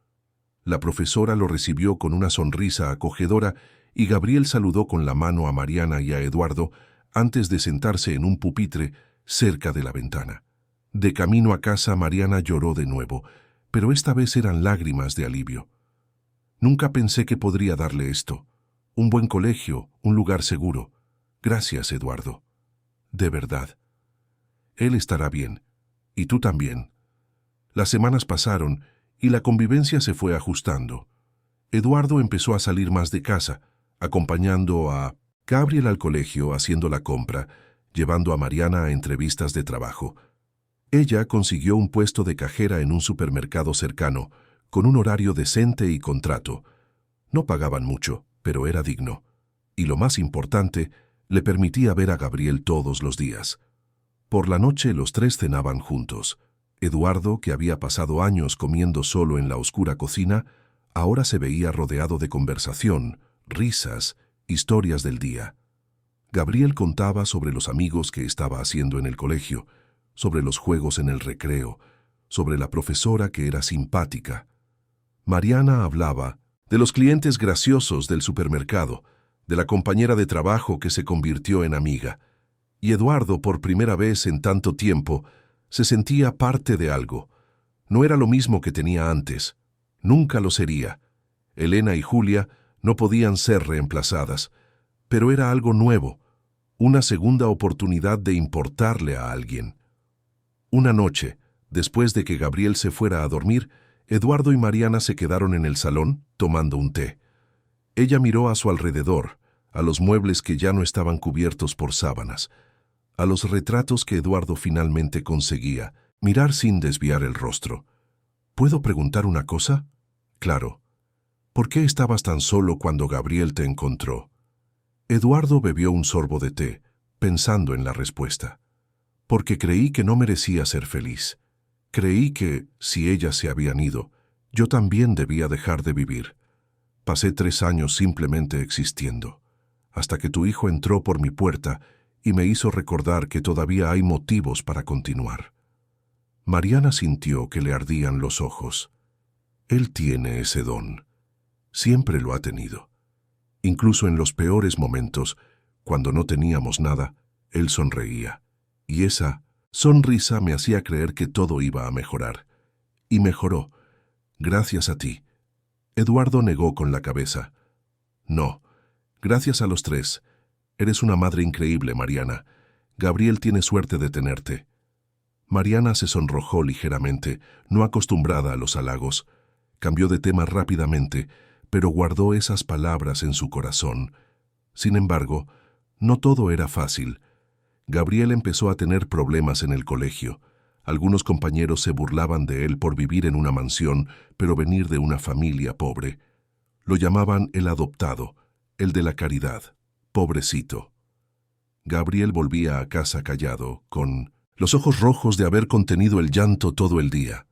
La profesora lo recibió con una sonrisa acogedora y Gabriel saludó con la mano a Mariana y a Eduardo antes de sentarse en un pupitre cerca de la ventana. De camino a casa, Mariana lloró de nuevo, pero esta vez eran lágrimas de alivio. «Nunca pensé que podría darle esto. Un buen colegio, un lugar seguro. Gracias, Eduardo. De verdad. Él estará bien. Y tú también». Las semanas pasaron y la convivencia se fue ajustando. Eduardo empezó a salir más de casa, acompañando a Gabriel al colegio, haciendo la compra, llevando a Mariana a entrevistas de trabajo. Ella consiguió un puesto de cajera en un supermercado cercano, con un horario decente y contrato. No pagaban mucho, pero era digno. Y lo más importante, le permitía ver a Gabriel todos los días. Por la noche los 3 cenaban juntos. Eduardo, que había pasado años comiendo solo en la oscura cocina, ahora se veía rodeado de conversación, risas, historias del día. Gabriel contaba sobre los amigos que estaba haciendo en el colegio, sobre los juegos en el recreo, sobre la profesora que era simpática. Mariana hablaba de los clientes graciosos del supermercado, de la compañera de trabajo que se convirtió en amiga. Y Eduardo, por primera vez en tanto tiempo, se sentía parte de algo. No era lo mismo que tenía antes. Nunca lo sería. Elena y Julia no podían ser reemplazadas, pero era algo nuevo, una segunda oportunidad de importarle a alguien. Una noche, después de que Gabriel se fuera a dormir, Eduardo y Mariana se quedaron en el salón tomando un té. Ella miró a su alrededor, a los muebles que ya no estaban cubiertos por sábanas, a los retratos que Eduardo finalmente conseguía mirar sin desviar el rostro. ¿Puedo preguntar una cosa? Claro. ¿Por qué estabas tan solo cuando Gabriel te encontró? Eduardo bebió un sorbo de té, pensando en la respuesta. Porque creí que no merecía ser feliz. Creí que, si ellas se habían ido, yo también debía dejar de vivir. Pasé 3 años simplemente existiendo, hasta que tu hijo entró por mi puerta y me hizo recordar que todavía hay motivos para continuar. Mariana sintió que le ardían los ojos. Él tiene ese don. Siempre lo ha tenido. Incluso en los peores momentos, cuando no teníamos nada, él sonreía. Y esa sonrisa me hacía creer que todo iba a mejorar. Y mejoró, gracias a ti. Eduardo negó con la cabeza. No, gracias a los 3. Eres una madre increíble, Mariana. Gabriel tiene suerte de tenerte. Mariana se sonrojó ligeramente, no acostumbrada a los halagos. Cambió de tema rápidamente, pero guardó esas palabras en su corazón. Sin embargo, no todo era fácil. Gabriel empezó a tener problemas en el colegio. Algunos compañeros se burlaban de él por vivir en una mansión, pero venir de una familia pobre. Lo llamaban el adoptado, el de la caridad. Pobrecito. Gabriel volvía a casa callado, con los ojos rojos de haber contenido el llanto todo el día.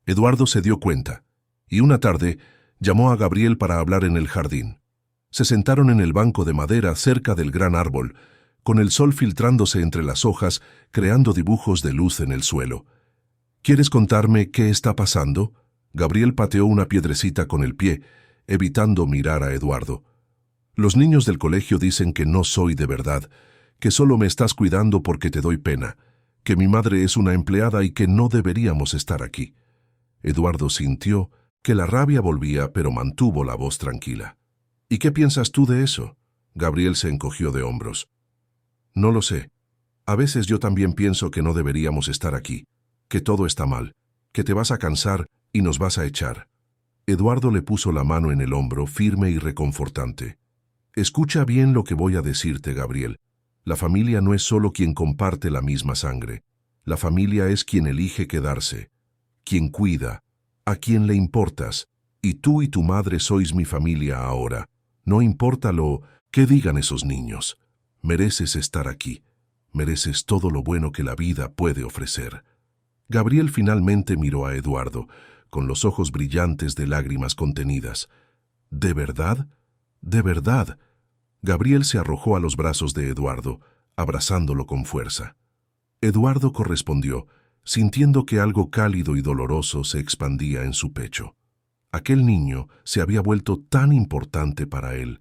Eduardo se dio cuenta, y una tarde llamó a Gabriel para hablar en el jardín. Se sentaron en el banco de madera cerca del gran árbol, con el sol filtrándose entre las hojas, creando dibujos de luz en el suelo. ¿Quieres contarme qué está pasando? Gabriel pateó una piedrecita con el pie, evitando mirar a Eduardo. Los niños del colegio dicen que no soy de verdad, que solo me estás cuidando porque te doy pena, que mi madre es una empleada y que no deberíamos estar aquí. Eduardo sintió que la rabia volvía, pero mantuvo la voz tranquila. ¿Y qué piensas tú de eso? Gabriel se encogió de hombros. No lo sé. A veces yo también pienso que no deberíamos estar aquí, que todo está mal, que te vas a cansar y nos vas a echar. Eduardo le puso la mano en el hombro, firme y reconfortante. Escucha bien lo que voy a decirte, Gabriel. La familia no es solo quien comparte la misma sangre. La familia es quien elige quedarse, quien cuida, a quien le importas. Y tú y tu madre sois mi familia ahora. No importa lo que digan esos niños. Mereces estar aquí. Mereces todo lo bueno que la vida puede ofrecer. Gabriel finalmente miró a Eduardo, con los ojos brillantes de lágrimas contenidas. ¿De verdad? ¿De verdad? Gabriel se arrojó a los brazos de Eduardo, abrazándolo con fuerza. Eduardo correspondió, sintiendo que algo cálido y doloroso se expandía en su pecho. Aquel niño se había vuelto tan importante para él,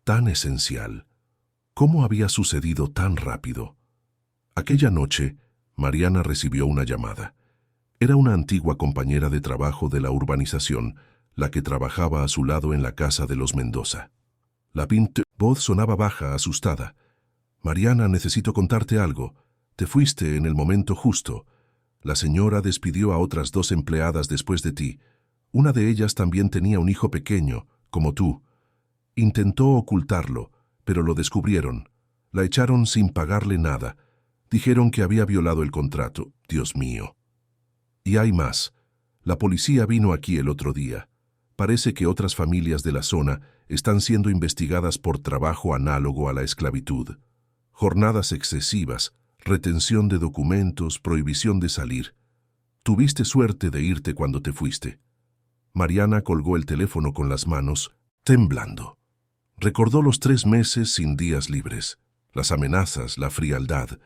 tan esencial. ¿Cómo había sucedido tan rápido? Aquella noche, Mariana recibió una llamada. Era una antigua compañera de trabajo de la urbanización, la que trabajaba a su lado en la casa de los Mendoza. La voz sonaba baja, asustada. Mariana, necesito contarte algo. Te fuiste en el momento justo. La señora despidió a otras 2 empleadas después de ti. Una de ellas también tenía un hijo pequeño, como tú. Intentó ocultarlo, pero lo descubrieron. La echaron sin pagarle nada. Dijeron que había violado el contrato. Dios mío. Y hay más. La policía vino aquí el otro día. Parece que otras familias de la zona están siendo investigadas por trabajo análogo a la esclavitud. Jornadas excesivas, retención de documentos, prohibición de salir. Tuviste suerte de irte cuando te fuiste. Mariana colgó el teléfono con las manos, temblando. Recordó los 3 meses sin días libres, las amenazas, la frialdad.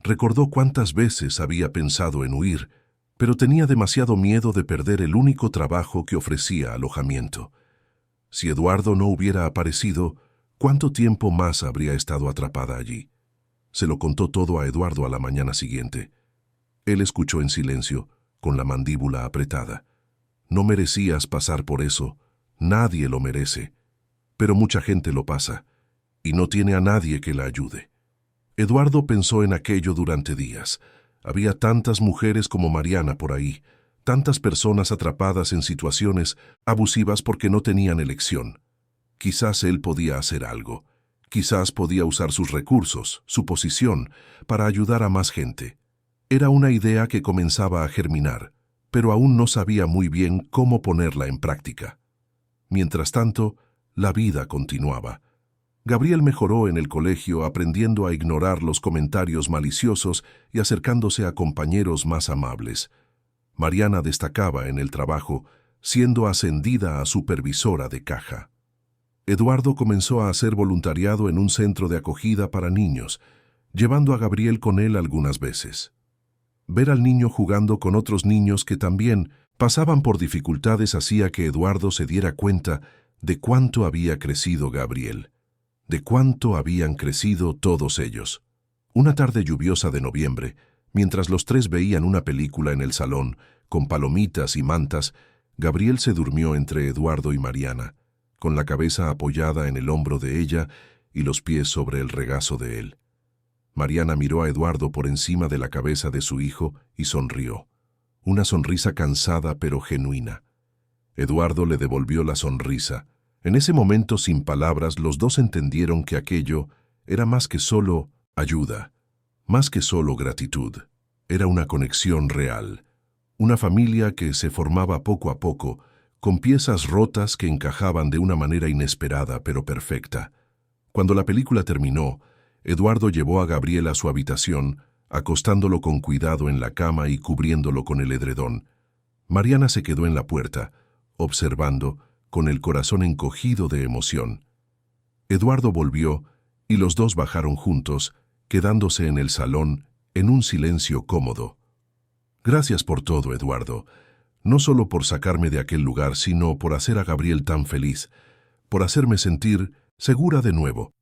Recordó cuántas veces había pensado en huir, pero tenía demasiado miedo de perder el único trabajo que ofrecía alojamiento. Si Eduardo no hubiera aparecido, ¿cuánto tiempo más habría estado atrapada allí? Se lo contó todo a Eduardo a la mañana siguiente. Él escuchó en silencio, con la mandíbula apretada. No merecías pasar por eso. Nadie lo merece. Pero mucha gente lo pasa, y no tiene a nadie que la ayude. Eduardo pensó en aquello durante días. Había tantas mujeres como Mariana por ahí, tantas personas atrapadas en situaciones abusivas porque no tenían elección. Quizás él podía hacer algo. Quizás podía usar sus recursos, su posición, para ayudar a más gente. Era una idea que comenzaba a germinar, pero aún no sabía muy bien cómo ponerla en práctica. Mientras tanto, la vida continuaba. Gabriel mejoró en el colegio aprendiendo a ignorar los comentarios maliciosos y acercándose a compañeros más amables. Mariana destacaba en el trabajo, siendo ascendida a supervisora de caja. Eduardo comenzó a hacer voluntariado en un centro de acogida para niños, llevando a Gabriel con él algunas veces. Ver al niño jugando con otros niños que también pasaban por dificultades hacía que Eduardo se diera cuenta de cuánto había crecido Gabriel, de cuánto habían crecido todos ellos. Una tarde lluviosa de noviembre, mientras los tres veían una película en el salón, con palomitas y mantas, Gabriel se durmió entre Eduardo y Mariana, con la cabeza apoyada en el hombro de ella y los pies sobre el regazo de él. Mariana miró a Eduardo por encima de la cabeza de su hijo y sonrió. Una sonrisa cansada pero genuina. Eduardo le devolvió la sonrisa. En ese momento, sin palabras, los dos entendieron que aquello era más que solo ayuda, más que solo gratitud. Era una conexión real. Una familia que se formaba poco a poco, con piezas rotas que encajaban de una manera inesperada pero perfecta. Cuando la película terminó, Eduardo llevó a Gabriel a su habitación, acostándolo con cuidado en la cama y cubriéndolo con el edredón. Mariana se quedó en la puerta, observando, con el corazón encogido de emoción. Eduardo volvió y los dos bajaron juntos, quedándose en el salón en un silencio cómodo. Gracias por todo, Eduardo. No solo por sacarme de aquel lugar, sino por hacer a Gabriel tan feliz, por hacerme sentir segura de nuevo.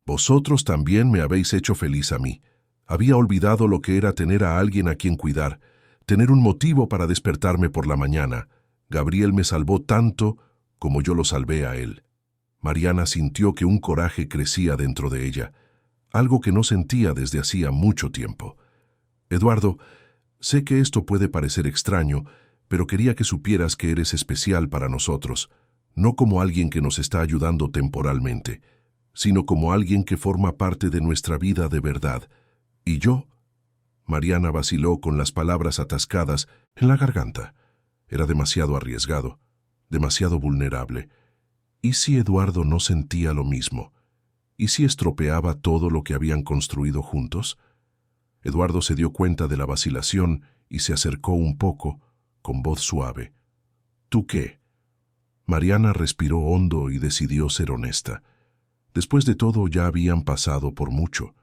Vosotros también me habéis hecho feliz a mí. Había olvidado lo que era tener a alguien a quien cuidar, tener un motivo para despertarme por la mañana. Gabriel me salvó tanto como yo lo salvé a él. Mariana sintió que un coraje crecía dentro de ella, algo que no sentía desde hacía mucho tiempo. Eduardo, sé que esto puede parecer extraño, pero quería que supieras que eres especial para nosotros, no como alguien que nos está ayudando temporalmente, sino como alguien que forma parte de nuestra vida de verdad. ¿Y yo? Mariana vaciló con las palabras atascadas en la garganta. Era demasiado arriesgado, demasiado vulnerable. ¿Y si Eduardo no sentía lo mismo? ¿Y si estropeaba todo lo que habían construido juntos? Eduardo se dio cuenta de la vacilación y se acercó un poco, con voz suave. ¿Tú qué? Mariana respiró hondo y decidió ser honesta. Después de todo, ya habían pasado por mucho.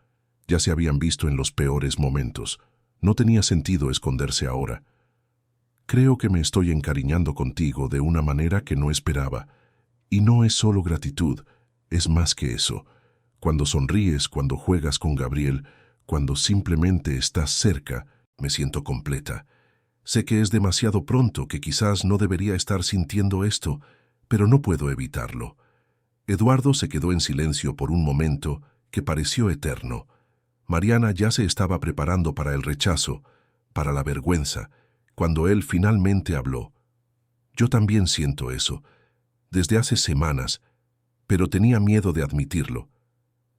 Ya se habían visto en los peores momentos. No tenía sentido esconderse ahora. Creo que me estoy encariñando contigo de una manera que no esperaba. Y no es solo gratitud, es más que eso. Cuando sonríes, cuando juegas con Gabriel, cuando simplemente estás cerca, me siento completa. Sé que es demasiado pronto, que quizás no debería estar sintiendo esto, pero no puedo evitarlo. Eduardo se quedó en silencio por un momento que pareció eterno. Mariana ya se estaba preparando para el rechazo, para la vergüenza, cuando él finalmente habló. Yo también siento eso, desde hace semanas, pero tenía miedo de admitirlo.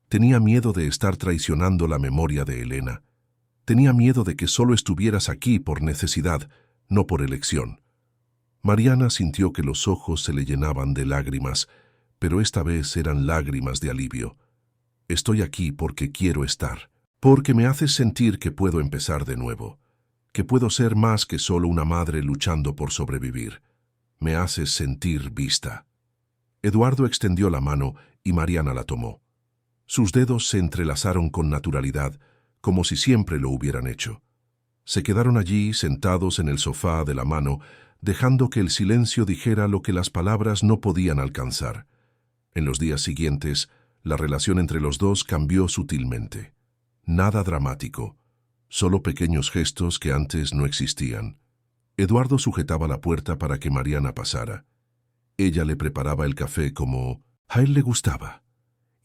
Tenía miedo de estar traicionando la memoria de Elena. Tenía miedo de que solo estuvieras aquí por necesidad, no por elección. Mariana sintió que los ojos se le llenaban de lágrimas, pero esta vez eran lágrimas de alivio. Estoy aquí porque quiero estar, porque me haces sentir que puedo empezar de nuevo, que puedo ser más que solo una madre luchando por sobrevivir. Me haces sentir vista. Eduardo extendió la mano y Mariana la tomó. Sus dedos se entrelazaron con naturalidad, como si siempre lo hubieran hecho. Se quedaron allí, sentados en el sofá de la mano, dejando que el silencio dijera lo que las palabras no podían alcanzar. En los días siguientes, la relación entre los dos cambió sutilmente. Nada dramático, solo pequeños gestos que antes no existían. Eduardo sujetaba la puerta para que Mariana pasara. Ella le preparaba el café como a él le gustaba.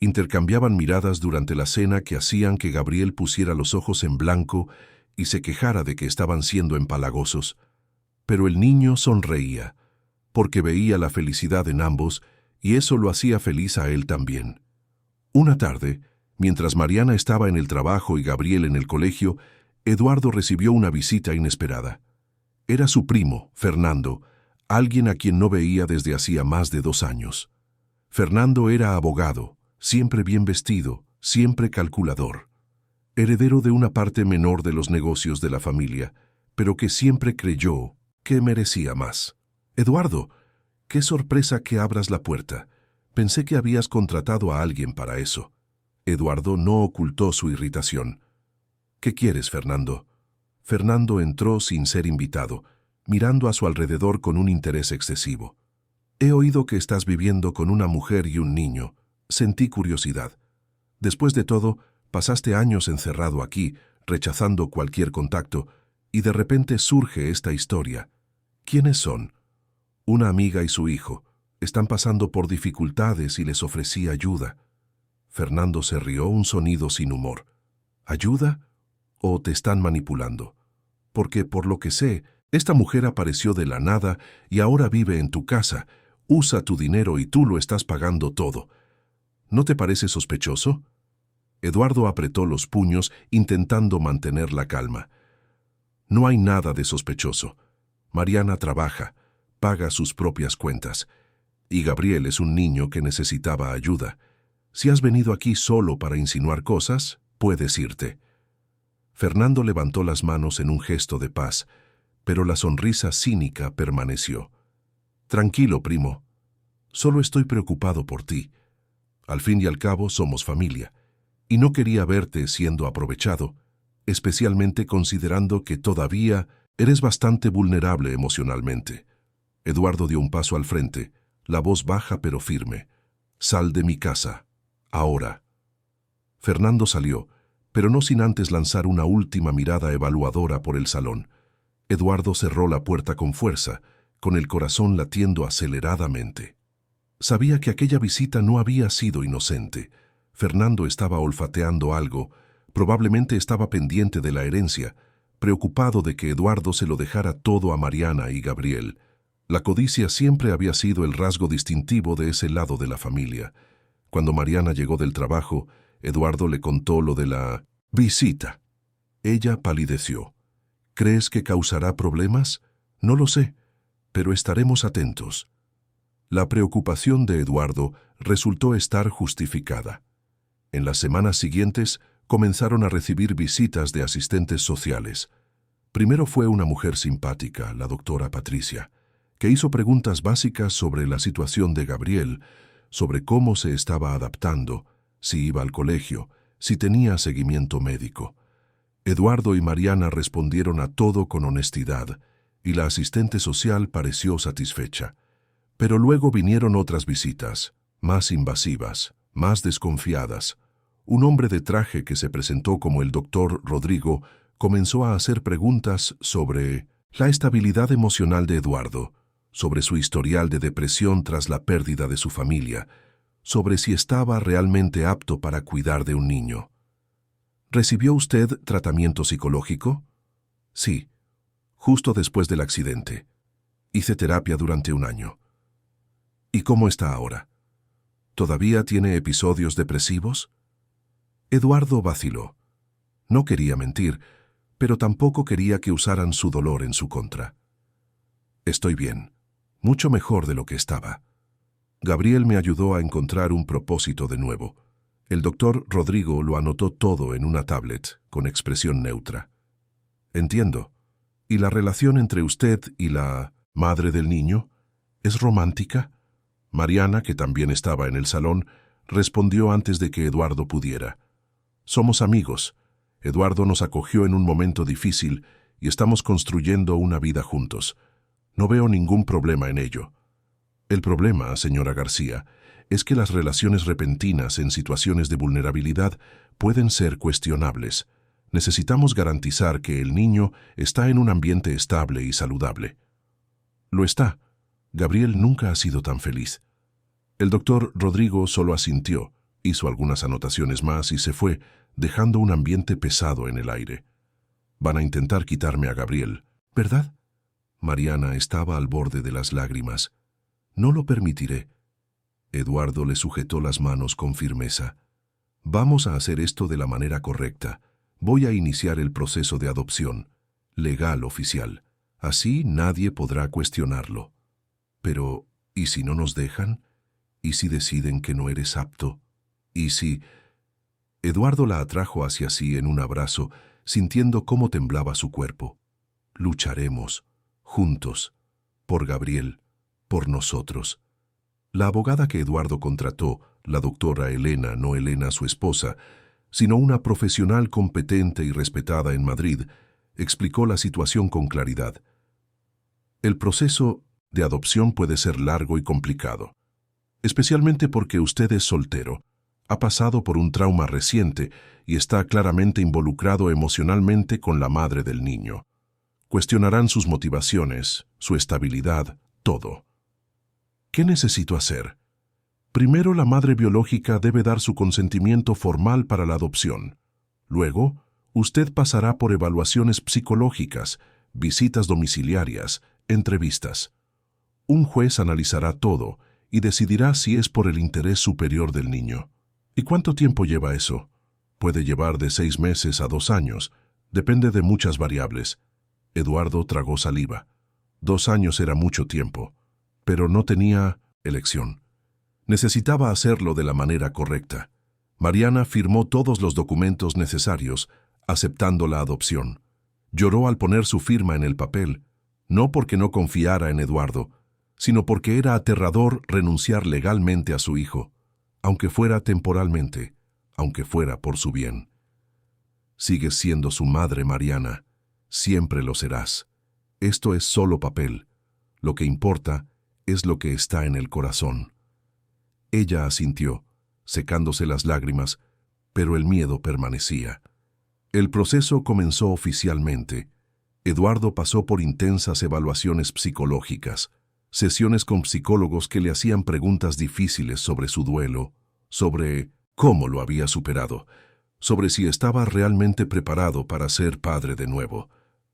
Intercambiaban miradas durante la cena que hacían que Gabriel pusiera los ojos en blanco y se quejara de que estaban siendo empalagosos. Pero el niño sonreía, porque veía la felicidad en ambos y eso lo hacía feliz a él también. Una tarde, mientras Mariana estaba en el trabajo y Gabriel en el colegio, Eduardo recibió una visita inesperada. Era su primo, Fernando, alguien a quien no veía desde hacía más de 2 años. Fernando era abogado, siempre bien vestido, siempre calculador. Heredero de una parte menor de los negocios de la familia, pero que siempre creyó que merecía más. Eduardo, qué sorpresa que abras la puerta. Pensé que habías contratado a alguien para eso. Eduardo no ocultó su irritación. ¿Qué quieres, Fernando? Fernando entró sin ser invitado, mirando a su alrededor con un interés excesivo. He oído que estás viviendo con una mujer y un niño. Sentí curiosidad. Después de todo, pasaste años encerrado aquí, rechazando cualquier contacto, y de repente surge esta historia. ¿Quiénes son? Una amiga y su hijo. Están pasando por dificultades y les ofrecí ayuda. Fernando se rió, un sonido sin humor. ¿Ayuda? ¿O te están manipulando? Porque, por lo que sé, esta mujer apareció de la nada y ahora vive en tu casa, usa tu dinero y tú lo estás pagando todo. ¿No te parece sospechoso? Eduardo apretó los puños, intentando mantener la calma. No hay nada de sospechoso. Mariana trabaja, paga sus propias cuentas. Y Gabriel es un niño que necesitaba ayuda. Si has venido aquí solo para insinuar cosas, puedes irte. Fernando levantó las manos en un gesto de paz, pero la sonrisa cínica permaneció. Tranquilo, primo. Solo estoy preocupado por ti. Al fin y al cabo somos familia, y no quería verte siendo aprovechado, especialmente considerando que todavía eres bastante vulnerable emocionalmente. Eduardo dio un paso al frente, la voz baja pero firme. Sal de mi casa. Ahora. Fernando salió, pero no sin antes lanzar una última mirada evaluadora por el salón. Eduardo cerró la puerta con fuerza, con el corazón latiendo aceleradamente. Sabía que aquella visita no había sido inocente. Fernando estaba olfateando algo, probablemente estaba pendiente de la herencia, preocupado de que Eduardo se lo dejara todo a Mariana y Gabriel. La codicia siempre había sido el rasgo distintivo de ese lado de la familia. Cuando Mariana llegó del trabajo, Eduardo le contó lo de la visita. Ella palideció. ¿Crees que causará problemas? No lo sé, pero estaremos atentos. La preocupación de Eduardo resultó estar justificada. En las semanas siguientes comenzaron a recibir visitas de asistentes sociales. Primero fue una mujer simpática, la doctora Patricia, que hizo preguntas básicas sobre la situación de Gabriel, sobre cómo se estaba adaptando, si iba al colegio, si tenía seguimiento médico. Eduardo y Mariana respondieron a todo con honestidad, y la asistente social pareció satisfecha. Pero luego vinieron otras visitas, más invasivas, más desconfiadas. Un hombre de traje que se presentó como el doctor Rodrigo comenzó a hacer preguntas sobre la estabilidad emocional de Eduardo, sobre su historial de depresión tras la pérdida de su familia, sobre si estaba realmente apto para cuidar de un niño. ¿Recibió usted tratamiento psicológico? Sí, justo después del accidente. Hice terapia durante 1 año. ¿Y cómo está ahora? ¿Todavía tiene episodios depresivos? Eduardo vaciló. No quería mentir, pero tampoco quería que usaran su dolor en su contra. Estoy bien, mucho mejor de lo que estaba. Gabriel me ayudó a encontrar un propósito de nuevo. El doctor Rodrigo lo anotó todo en una tablet, con expresión neutra. Entiendo. ¿Y la relación entre usted y la madre del niño es romántica? Mariana, que también estaba en el salón, respondió antes de que Eduardo pudiera. Somos amigos. Eduardo nos acogió en un momento difícil y estamos construyendo una vida juntos. No veo ningún problema en ello. El problema, señora García, es que las relaciones repentinas en situaciones de vulnerabilidad pueden ser cuestionables. Necesitamos garantizar que el niño está en un ambiente estable y saludable. Lo está. Gabriel nunca ha sido tan feliz. El doctor Rodrigo solo asintió, hizo algunas anotaciones más y se fue, dejando un ambiente pesado en el aire. Van a intentar quitarme a Gabriel, ¿verdad? Mariana estaba al borde de las lágrimas. No lo permitiré. Eduardo le sujetó las manos con firmeza. Vamos a hacer esto de la manera correcta. Voy a iniciar el proceso de adopción, legal oficial. Así nadie podrá cuestionarlo. Pero, ¿y si no nos dejan? ¿Y si deciden que no eres apto? ¿Y si...? Eduardo la atrajo hacia sí en un abrazo, sintiendo cómo temblaba su cuerpo. Lucharemos, juntos, por Gabriel, por nosotros. La abogada que Eduardo contrató, la doctora Elena, no Elena su esposa, sino una profesional competente y respetada en Madrid, explicó la situación con claridad. El proceso de adopción puede ser largo y complicado, especialmente porque usted es soltero, ha pasado por un trauma reciente y está claramente involucrado emocionalmente con la madre del niño. Cuestionarán sus motivaciones, su estabilidad, todo. ¿Qué necesito hacer? Primero, la madre biológica debe dar su consentimiento formal para la adopción. Luego, usted pasará por evaluaciones psicológicas, visitas domiciliarias, entrevistas. Un juez analizará todo y decidirá si es por el interés superior del niño. ¿Y cuánto tiempo lleva eso? Puede llevar de 6 meses a 2 años. Depende de muchas variables. Eduardo tragó saliva. 2 años era mucho tiempo, pero no tenía elección. Necesitaba hacerlo de la manera correcta. Mariana firmó todos los documentos necesarios, aceptando la adopción. Lloró al poner su firma en el papel, no porque no confiara en Eduardo, sino porque era aterrador renunciar legalmente a su hijo, aunque fuera temporalmente, aunque fuera por su bien. Sigues siendo su madre, Mariana. Siempre lo serás. Esto es solo papel. Lo que importa es lo que está en el corazón. Ella asintió, secándose las lágrimas, pero el miedo permanecía. El proceso comenzó oficialmente. Eduardo pasó por intensas evaluaciones psicológicas, sesiones con psicólogos que le hacían preguntas difíciles sobre su duelo, sobre cómo lo había superado, sobre si estaba realmente preparado para ser padre de nuevo.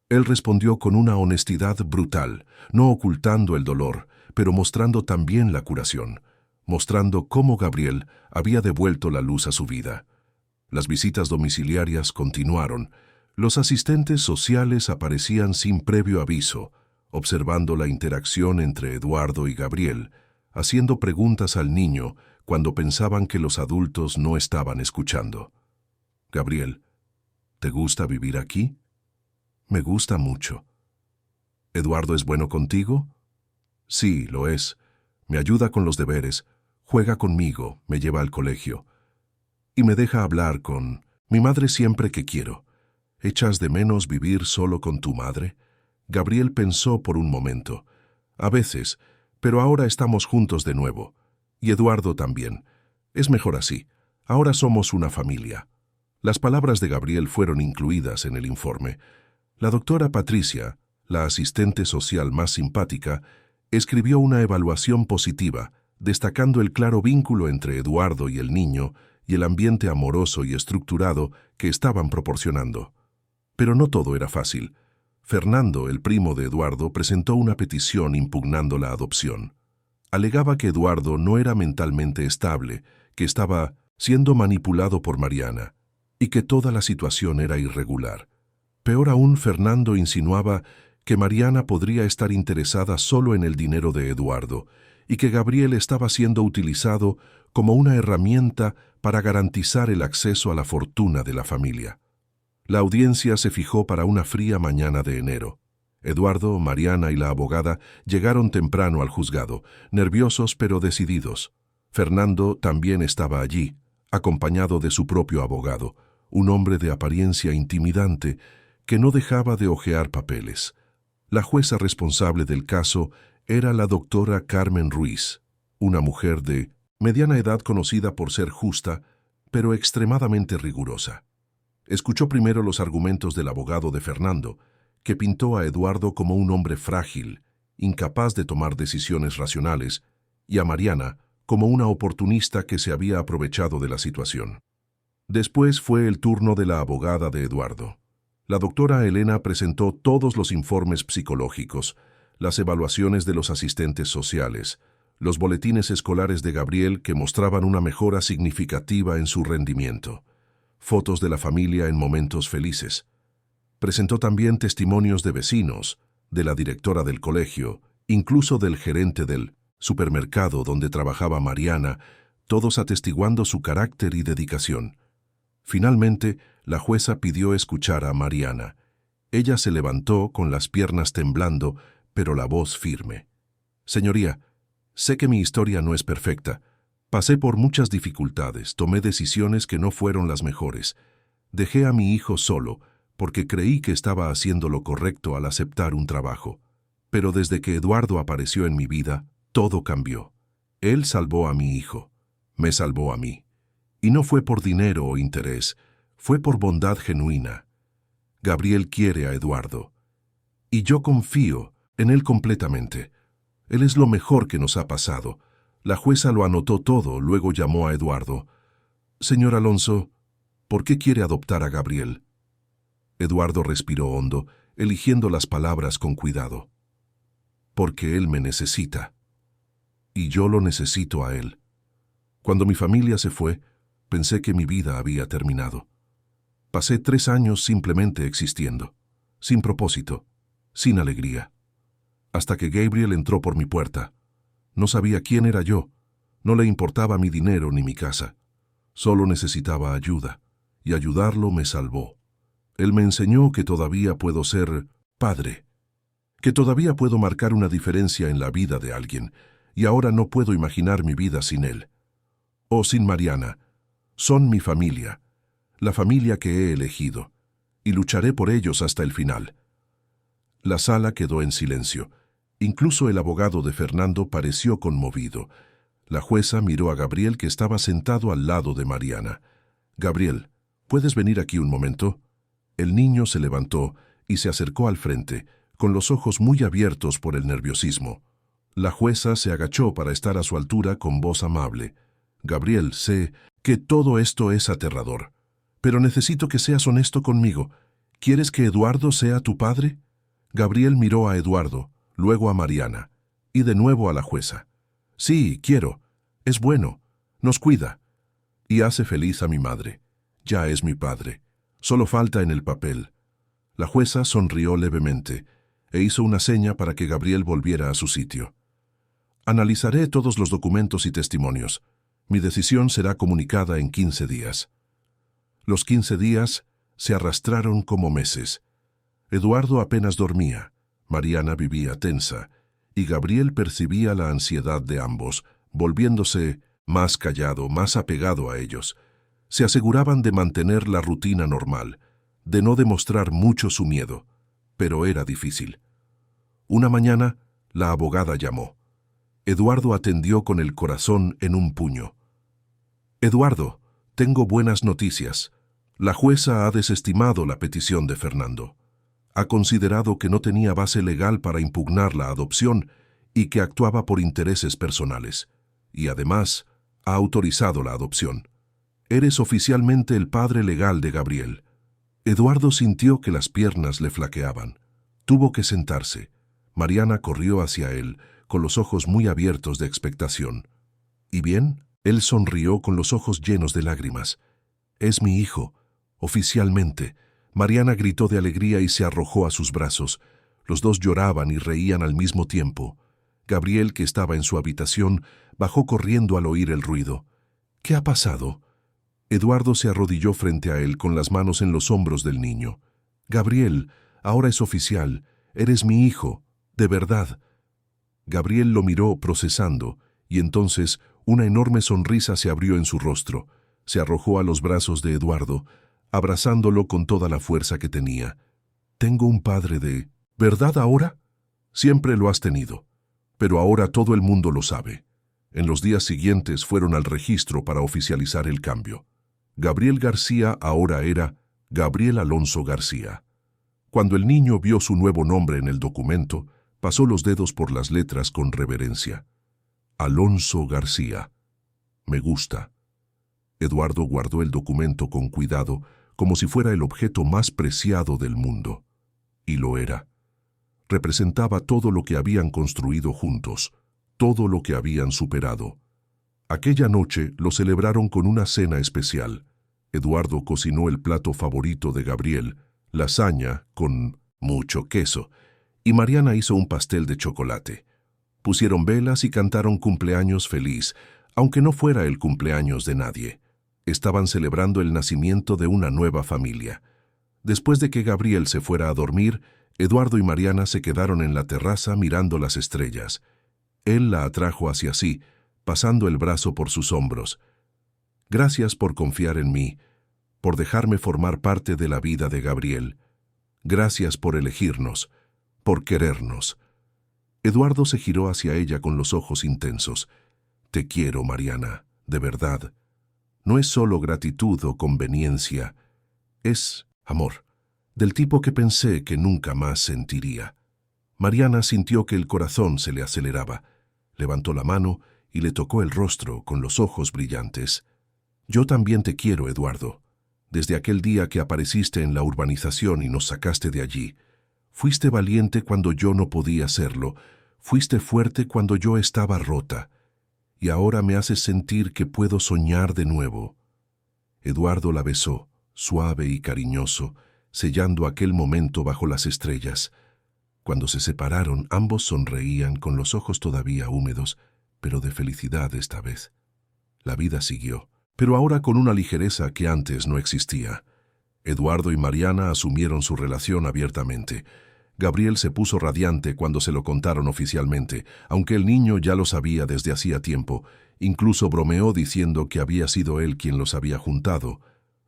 Él respondió con una honestidad brutal, no ocultando el dolor, pero mostrando también la curación, mostrando cómo Gabriel había devuelto la luz a su vida. Las visitas domiciliarias continuaron. Los asistentes sociales aparecían sin previo aviso, observando la interacción entre Eduardo y Gabriel, haciendo preguntas al niño cuando pensaban que los adultos no estaban escuchando. Gabriel, ¿te gusta vivir aquí? Me gusta mucho. ¿Eduardo es bueno contigo? Sí, lo es. Me ayuda con los deberes, juega conmigo, me lleva al colegio. Y me deja hablar con mi madre siempre que quiero. ¿Echas de menos vivir solo con tu madre? Gabriel pensó por un momento. A veces, pero ahora estamos juntos de nuevo. Y Eduardo también. Es mejor así. Ahora somos una familia. Las palabras de Gabriel fueron incluidas en el informe. La doctora Patricia, la asistente social más simpática, escribió una evaluación positiva, destacando el claro vínculo entre Eduardo y el niño y el ambiente amoroso y estructurado que estaban proporcionando. Pero no todo era fácil. Fernando, el primo de Eduardo, presentó una petición impugnando la adopción. Alegaba que Eduardo no era mentalmente estable, que estaba siendo manipulado por Mariana, y que toda la situación era irregular. Peor aún, Fernando insinuaba que Mariana podría estar interesada solo en el dinero de Eduardo, y que Gabriel estaba siendo utilizado como una herramienta para garantizar el acceso a la fortuna de la familia. La audiencia se fijó para una fría mañana de enero. Eduardo, Mariana y la abogada llegaron temprano al juzgado, nerviosos pero decididos. Fernando también estaba allí, acompañado de su propio abogado, un hombre de apariencia intimidante que no dejaba de hojear papeles. La jueza responsable del caso era la doctora Carmen Ruiz, una mujer de mediana edad conocida por ser justa, pero extremadamente rigurosa. Escuchó primero los argumentos del abogado de Fernando, que pintó a Eduardo como un hombre frágil, incapaz de tomar decisiones racionales, y a Mariana como una oportunista que se había aprovechado de la situación. Después fue el turno de la abogada de Eduardo. La doctora Elena presentó todos los informes psicológicos, las evaluaciones de los asistentes sociales, los boletines escolares de Gabriel que mostraban una mejora significativa en su rendimiento, fotos de la familia en momentos felices. Presentó también testimonios de vecinos, de la directora del colegio, incluso del gerente del supermercado donde trabajaba Mariana, todos atestiguando su carácter y dedicación. Finalmente, la jueza pidió escuchar a Mariana. Ella se levantó con las piernas temblando, pero la voz firme. Señoría, sé que mi historia no es perfecta. Pasé por muchas dificultades, tomé decisiones que no fueron las mejores. Dejé a mi hijo solo, porque creí que estaba haciendo lo correcto al aceptar un trabajo. Pero desde que Eduardo apareció en mi vida, todo cambió. Él salvó a mi hijo, me salvó a mí. Y no fue por dinero o interés, fue por bondad genuina. Gabriel quiere a Eduardo. Y yo confío en él completamente. Él es lo mejor que nos ha pasado. La jueza lo anotó todo, luego llamó a Eduardo. Señor Alonso, ¿por qué quiere adoptar a Gabriel? Eduardo respiró hondo, eligiendo las palabras con cuidado. Porque él me necesita. Y yo lo necesito a él. Cuando mi familia se fue, pensé que mi vida había terminado. Pasé 3 años simplemente existiendo, sin propósito, sin alegría. Hasta que Gabriel entró por mi puerta. No sabía quién era yo, no le importaba mi dinero ni mi casa. Solo necesitaba ayuda, y ayudarlo me salvó. Él me enseñó que todavía puedo ser padre, que todavía puedo marcar una diferencia en la vida de alguien, y ahora no puedo imaginar mi vida sin él. O sin Mariana. Son mi familia, la familia que he elegido, y lucharé por ellos hasta el final. La sala quedó en silencio. Incluso el abogado de Fernando pareció conmovido. La jueza miró a Gabriel, que estaba sentado al lado de Mariana. Gabriel, ¿puedes venir aquí un momento? El niño se levantó y se acercó al frente, con los ojos muy abiertos por el nerviosismo. La jueza se agachó para estar a su altura con voz amable. Gabriel, sé que todo esto es aterrador, pero necesito que seas honesto conmigo. ¿Quieres que Eduardo sea tu padre? Gabriel miró a Eduardo, luego a Mariana, y de nuevo a la jueza. Sí, quiero. Es bueno. Nos cuida. Y hace feliz a mi madre. Ya es mi padre. Solo falta en el papel. La jueza sonrió levemente e hizo una seña para que Gabriel volviera a su sitio. Analizaré todos los documentos y testimonios. Mi decisión será comunicada en 15 días. Los 15 días se arrastraron como meses. Eduardo apenas dormía, Mariana vivía tensa, y Gabriel percibía la ansiedad de ambos, volviéndose más callado, más apegado a ellos. Se aseguraban de mantener la rutina normal, de no demostrar mucho su miedo, pero era difícil. Una mañana, la abogada llamó. Eduardo atendió con el corazón en un puño. Eduardo, tengo buenas noticias. La jueza ha desestimado la petición de Fernando. Ha considerado que no tenía base legal para impugnar la adopción y que actuaba por intereses personales. Y además, ha autorizado la adopción. Eres oficialmente el padre legal de Gabriel. Eduardo sintió que las piernas le flaqueaban. Tuvo que sentarse. Mariana corrió hacia él, con los ojos muy abiertos de expectación. ¿Y bien? Él sonrió con los ojos llenos de lágrimas. Es mi hijo, oficialmente. Mariana gritó de alegría y se arrojó a sus brazos. Los dos lloraban y reían al mismo tiempo. Gabriel, que estaba en su habitación, bajó corriendo al oír el ruido. ¿Qué ha pasado? Eduardo se arrodilló frente a él con las manos en los hombros del niño. Gabriel, ahora es oficial. Eres mi hijo, de verdad. Gabriel lo miró procesando, y entonces una enorme sonrisa se abrió en su rostro. Se arrojó a los brazos de Eduardo, abrazándolo con toda la fuerza que tenía. Tengo un padre de... ¿Verdad ahora? Siempre lo has tenido, pero ahora todo el mundo lo sabe. En los días siguientes fueron al registro para oficializar el cambio. Gabriel García ahora era Gabriel Alonso García. Cuando el niño vio su nuevo nombre en el documento, pasó los dedos por las letras con reverencia. Alonso García. Me gusta. Eduardo guardó el documento con cuidado, como si fuera el objeto más preciado del mundo. Y lo era. Representaba todo lo que habían construido juntos, todo lo que habían superado. Aquella noche lo celebraron con una cena especial. Eduardo cocinó el plato favorito de Gabriel, lasaña con mucho queso, y Mariana hizo un pastel de chocolate. Pusieron velas y cantaron cumpleaños feliz, aunque no fuera el cumpleaños de nadie. Estaban celebrando el nacimiento de una nueva familia. Después de que Gabriel se fuera a dormir, Eduardo y Mariana se quedaron en la terraza mirando las estrellas. Él la atrajo hacia sí, pasando el brazo por sus hombros. Gracias por confiar en mí, por dejarme formar parte de la vida de Gabriel. Gracias por elegirnos, por querernos. Eduardo se giró hacia ella con los ojos intensos. Te quiero, Mariana, de verdad. No es solo gratitud o conveniencia, es amor, del tipo que pensé que nunca más sentiría. Mariana sintió que el corazón se le aceleraba. Levantó la mano y le tocó el rostro con los ojos brillantes. Yo también te quiero, Eduardo. Desde aquel día que apareciste en la urbanización y nos sacaste de allí. Fuiste valiente cuando yo no podía serlo. Fuiste fuerte cuando yo estaba rota. Y ahora me haces sentir que puedo soñar de nuevo. Eduardo la besó, suave y cariñoso, sellando aquel momento bajo las estrellas. Cuando se separaron, ambos sonreían con los ojos todavía húmedos, pero de felicidad esta vez. La vida siguió, pero ahora con una ligereza que antes no existía. Eduardo y Mariana asumieron su relación abiertamente. Gabriel se puso radiante cuando se lo contaron oficialmente, aunque el niño ya lo sabía desde hacía tiempo. Incluso bromeó diciendo que había sido él quien los había juntado,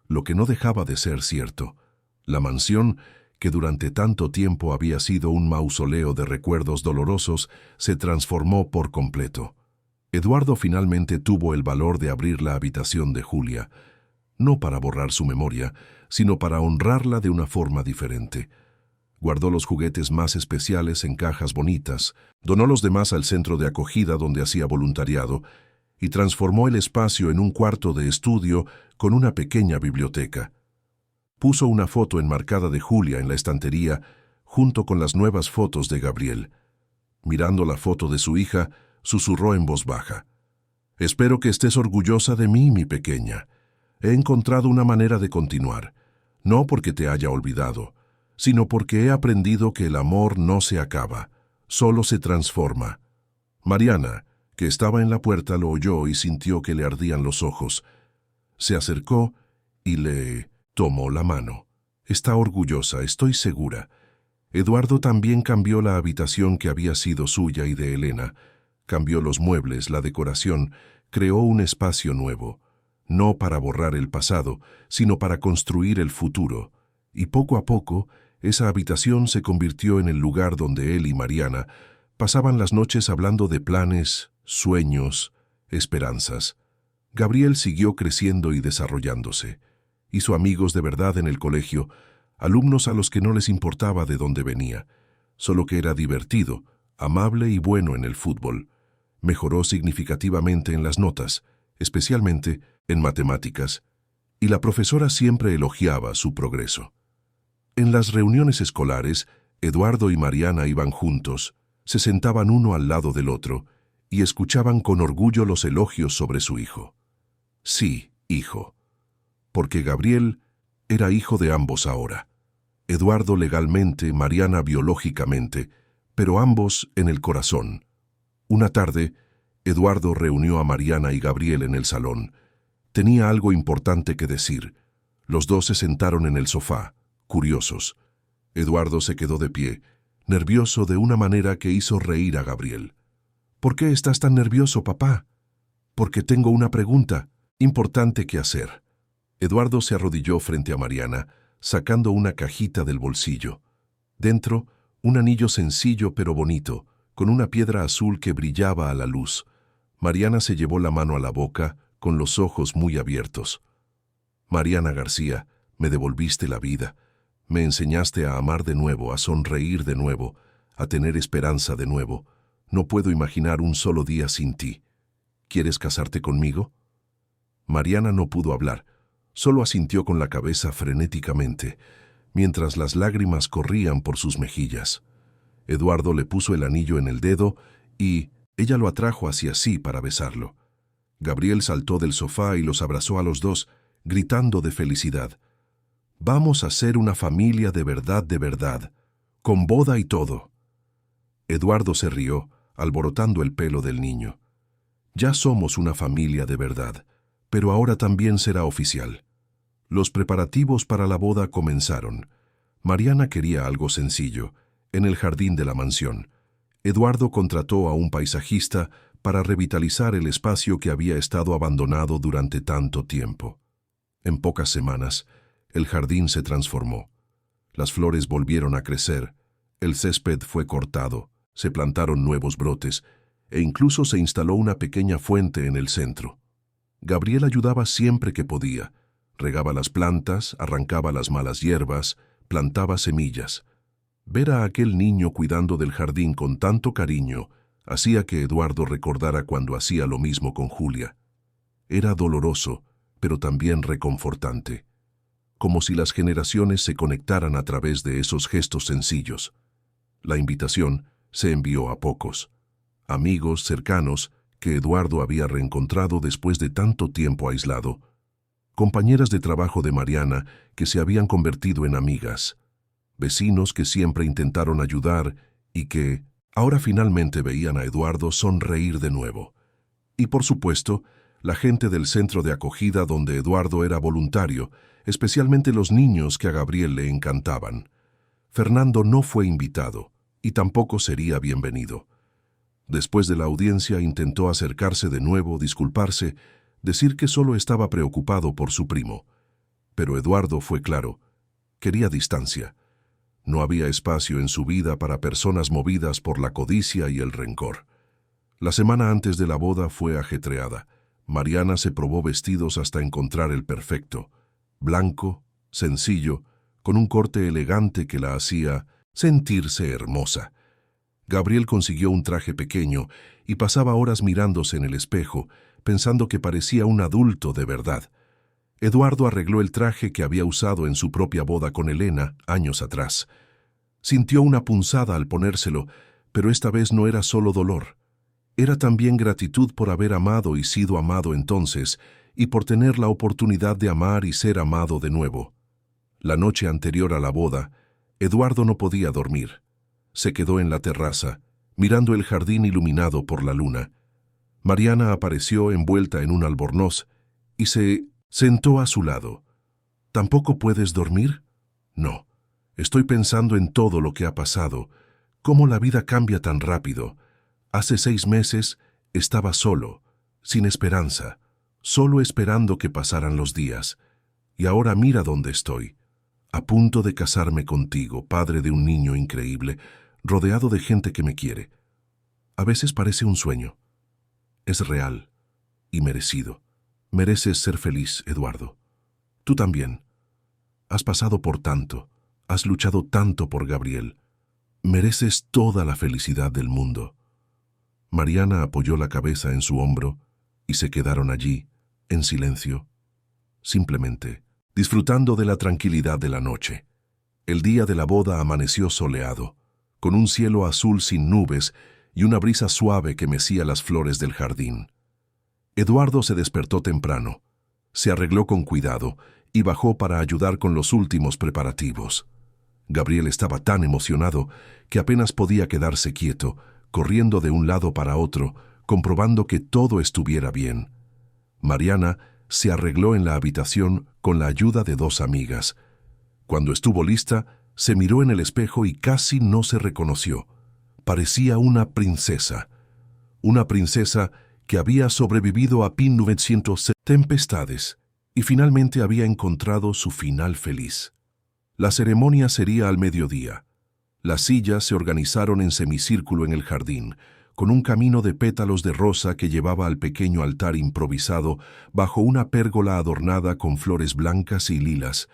lo que no dejaba de ser cierto. La mansión, que durante tanto tiempo había sido un mausoleo de recuerdos dolorosos, se transformó por completo. Eduardo finalmente tuvo el valor de abrir la habitación de Julia, no para borrar su memoria, sino para honrarla de una forma diferente. Guardó los juguetes más especiales en cajas bonitas, donó los demás al centro de acogida donde hacía voluntariado y transformó el espacio en un cuarto de estudio con una pequeña biblioteca. Puso una foto enmarcada de Julia en la estantería junto con las nuevas fotos de Gabriel. Mirando la foto de su hija, susurró en voz baja. «Espero que estés orgullosa de mí, mi pequeña. He encontrado una manera de continuar, no porque te haya olvidado, sino porque he aprendido que el amor no se acaba, solo se transforma». Mariana, que estaba en la puerta, lo oyó y sintió que le ardían los ojos. Se acercó y le tomó la mano. «Está orgullosa, estoy segura». Eduardo también cambió la habitación que había sido suya y de Elena. Cambió los muebles, la decoración, creó un espacio nuevo, no para borrar el pasado, sino para construir el futuro. Y poco a poco, esa habitación se convirtió en el lugar donde él y Mariana pasaban las noches hablando de planes, sueños, esperanzas. Gabriel siguió creciendo y desarrollándose. Hizo amigos de verdad en el colegio, alumnos a los que no les importaba de dónde venía, solo que era divertido, amable y bueno en el fútbol. Mejoró significativamente en las notas, especialmente en matemáticas, y la profesora siempre elogiaba su progreso. En las reuniones escolares, Eduardo y Mariana iban juntos, se sentaban uno al lado del otro y escuchaban con orgullo los elogios sobre su hijo. Sí, hijo, porque Gabriel era hijo de ambos ahora. Eduardo legalmente, Mariana biológicamente, pero ambos en el corazón. Una tarde, Eduardo reunió a Mariana y Gabriel en el salón. Tenía algo importante que decir. Los dos se sentaron en el sofá, curiosos. Eduardo se quedó de pie, nervioso de una manera que hizo reír a Gabriel. «¿Por qué estás tan nervioso, papá?» «Porque tengo una pregunta importante que hacer». Eduardo se arrodilló frente a Mariana, sacando una cajita del bolsillo. Dentro, un anillo sencillo pero bonito, con una piedra azul que brillaba a la luz. Mariana se llevó la mano a la boca, con los ojos muy abiertos. «Mariana García, me devolviste la vida. Me enseñaste a amar de nuevo, a sonreír de nuevo, a tener esperanza de nuevo. No puedo imaginar un solo día sin ti. ¿Quieres casarte conmigo?» Mariana no pudo hablar, solo asintió con la cabeza frenéticamente, mientras las lágrimas corrían por sus mejillas. Eduardo le puso el anillo en el dedo y ella lo atrajo hacia sí para besarlo. Gabriel saltó del sofá y los abrazó a los dos, gritando de felicidad. «Vamos a ser una familia de verdad, con boda y todo». Eduardo se rió, alborotando el pelo del niño. Ya somos una familia de verdad, pero ahora también será oficial. Los preparativos para la boda comenzaron. Mariana quería algo sencillo, en el jardín de la mansión. Eduardo contrató a un paisajista para revitalizar el espacio que había estado abandonado durante tanto tiempo. En pocas semanas, el jardín se transformó. Las flores volvieron a crecer, el césped fue cortado, se plantaron nuevos brotes e incluso se instaló una pequeña fuente en el centro. Gabriel ayudaba siempre que podía. Regaba las plantas, arrancaba las malas hierbas, plantaba semillas. Ver a aquel niño cuidando del jardín con tanto cariño hacía que Eduardo recordara cuando hacía lo mismo con Julia. Era doloroso, pero también reconfortante, como si las generaciones se conectaran a través de esos gestos sencillos. La invitación se envió a pocos, amigos cercanos que Eduardo había reencontrado después de tanto tiempo aislado, compañeras de trabajo de Mariana que se habían convertido en amigas, vecinos que siempre intentaron ayudar y que ahora finalmente veían a Eduardo sonreír de nuevo. Y por supuesto, la gente del centro de acogida donde Eduardo era voluntario, especialmente los niños que a Gabriel le encantaban. Fernando no fue invitado y tampoco sería bienvenido. Después de la audiencia intentó acercarse de nuevo, disculparse, decir que solo estaba preocupado por su primo. Pero Eduardo fue claro, quería distancia. No había espacio en su vida para personas movidas por la codicia y el rencor. La semana antes de la boda fue ajetreada. Mariana se probó vestidos hasta encontrar el perfecto. Blanco, sencillo, con un corte elegante que la hacía sentirse hermosa. Gabriel consiguió un traje pequeño y pasaba horas mirándose en el espejo, pensando que parecía un adulto de verdad. Eduardo arregló el traje que había usado en su propia boda con Elena años atrás. Sintió una punzada al ponérselo, pero esta vez no era solo dolor. Era también gratitud por haber amado y sido amado entonces, y por tener la oportunidad de amar y ser amado de nuevo. La noche anterior a la boda, Eduardo no podía dormir. Se quedó en la terraza, mirando el jardín iluminado por la luna. Mariana apareció envuelta en un albornoz y se sentó a su lado. ¿Tampoco puedes dormir? No. Estoy pensando en todo lo que ha pasado, cómo la vida cambia tan rápido. Hace 6 meses estaba solo, sin esperanza, solo esperando que pasaran los días. Y ahora mira dónde estoy, a punto de casarme contigo, padre de un niño increíble, rodeado de gente que me quiere. A veces parece un sueño. Es real y merecido. Mereces ser feliz, Eduardo. Tú también. Has pasado por tanto, has luchado tanto por Gabriel. Mereces toda la felicidad del mundo. Mariana apoyó la cabeza en su hombro y se quedaron allí, en silencio, simplemente, disfrutando de la tranquilidad de la noche. El día de la boda amaneció soleado, con un cielo azul sin nubes y una brisa suave que mecía las flores del jardín. Eduardo se despertó temprano, se arregló con cuidado y bajó para ayudar con los últimos preparativos. Gabriel estaba tan emocionado que apenas podía quedarse quieto, corriendo de un lado para otro, comprobando que todo estuviera bien. Mariana se arregló en la habitación con la ayuda de 2 amigas. Cuando estuvo lista, se miró en el espejo y casi no se reconoció. Parecía una princesa que había sobrevivido a 1900 tempestades y finalmente había encontrado su final feliz. La ceremonia sería al mediodía. Las sillas se organizaron en semicírculo en el jardín, con un camino de pétalos de rosa que llevaba al pequeño altar improvisado bajo una pérgola adornada con flores blancas y lilas.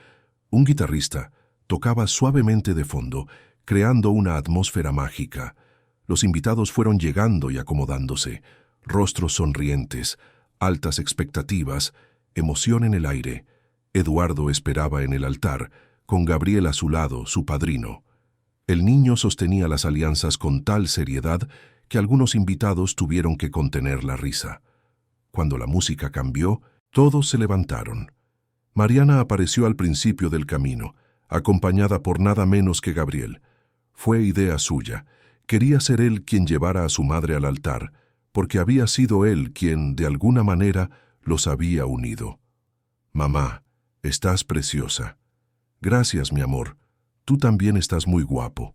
Un guitarrista tocaba suavemente de fondo, creando una atmósfera mágica. Los invitados fueron llegando y acomodándose, rostros sonrientes, altas expectativas, emoción en el aire. Eduardo esperaba en el altar, con Gabriel a su lado, su padrino. El niño sostenía las alianzas con tal seriedad que algunos invitados tuvieron que contener la risa. Cuando la música cambió, todos se levantaron. Mariana apareció al principio del camino, acompañada por nada menos que Gabriel. Fue idea suya. Quería ser él quien llevara a su madre al altar, porque había sido él quien, de alguna manera, los había unido. «Mamá, estás preciosa». «Gracias, mi amor. Tú también estás muy guapo».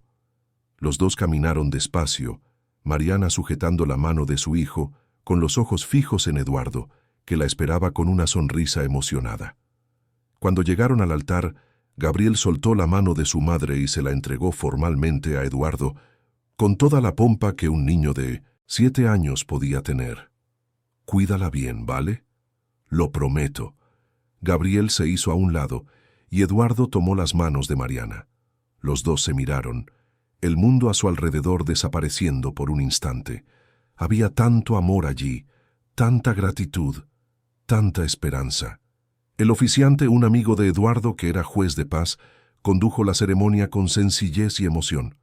Los dos caminaron despacio, Mariana sujetando la mano de su hijo, con los ojos fijos en Eduardo, que la esperaba con una sonrisa emocionada. Cuando llegaron al altar, Gabriel soltó la mano de su madre y se la entregó formalmente a Eduardo, con toda la pompa que un niño de 7 años podía tener. «Cuídala bien, ¿vale?» «Lo prometo». Gabriel se hizo a un lado y Eduardo tomó las manos de Mariana. Los dos se miraron, el mundo a su alrededor desapareciendo por un instante. Había tanto amor allí, tanta gratitud, tanta esperanza. El oficiante, un amigo de Eduardo que era juez de paz, condujo la ceremonia con sencillez y emoción.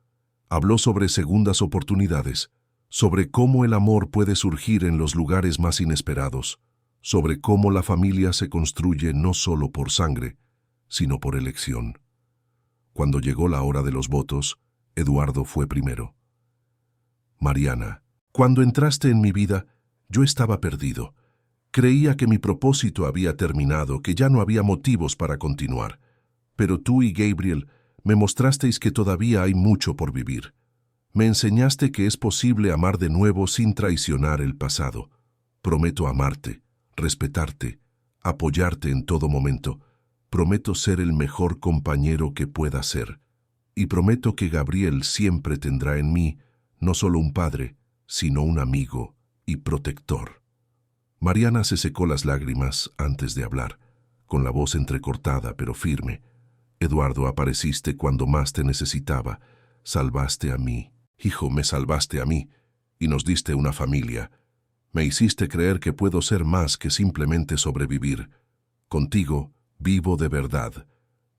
Habló sobre segundas oportunidades, sobre cómo el amor puede surgir en los lugares más inesperados, sobre cómo la familia se construye no solo por sangre, sino por elección. Cuando llegó la hora de los votos, Eduardo fue primero. «Mariana, cuando entraste en mi vida, yo estaba perdido. Creía que mi propósito había terminado, que ya no había motivos para continuar. Pero tú y Gabriel me mostrasteis que todavía hay mucho por vivir. Me enseñaste que es posible amar de nuevo sin traicionar el pasado. Prometo amarte, respetarte, apoyarte en todo momento. Prometo ser el mejor compañero que pueda ser. Y prometo que Gabriel siempre tendrá en mí no solo un padre, sino un amigo y protector». Mariana se secó las lágrimas antes de hablar, con la voz entrecortada pero firme. «Eduardo, apareciste cuando más te necesitaba. Salvaste a mí. Hijo, me salvaste a mí. Y nos diste una familia. Me hiciste creer que puedo ser más que simplemente sobrevivir. Contigo vivo de verdad.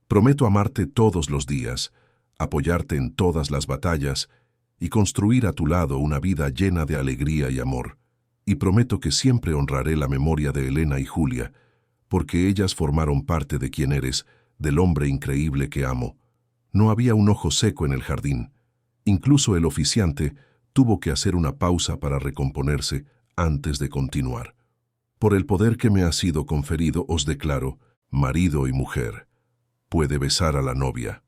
Prometo amarte todos los días, apoyarte en todas las batallas y construir a tu lado una vida llena de alegría y amor. Y prometo que siempre honraré la memoria de Elena y Julia, porque ellas formaron parte de quien eres, del hombre increíble que amo. No había un ojo seco en el jardín. Incluso el oficiante tuvo que hacer una pausa para recomponerse antes de continuar. Por el poder que me ha sido conferido, os declaro marido y mujer. Puede besar a la novia».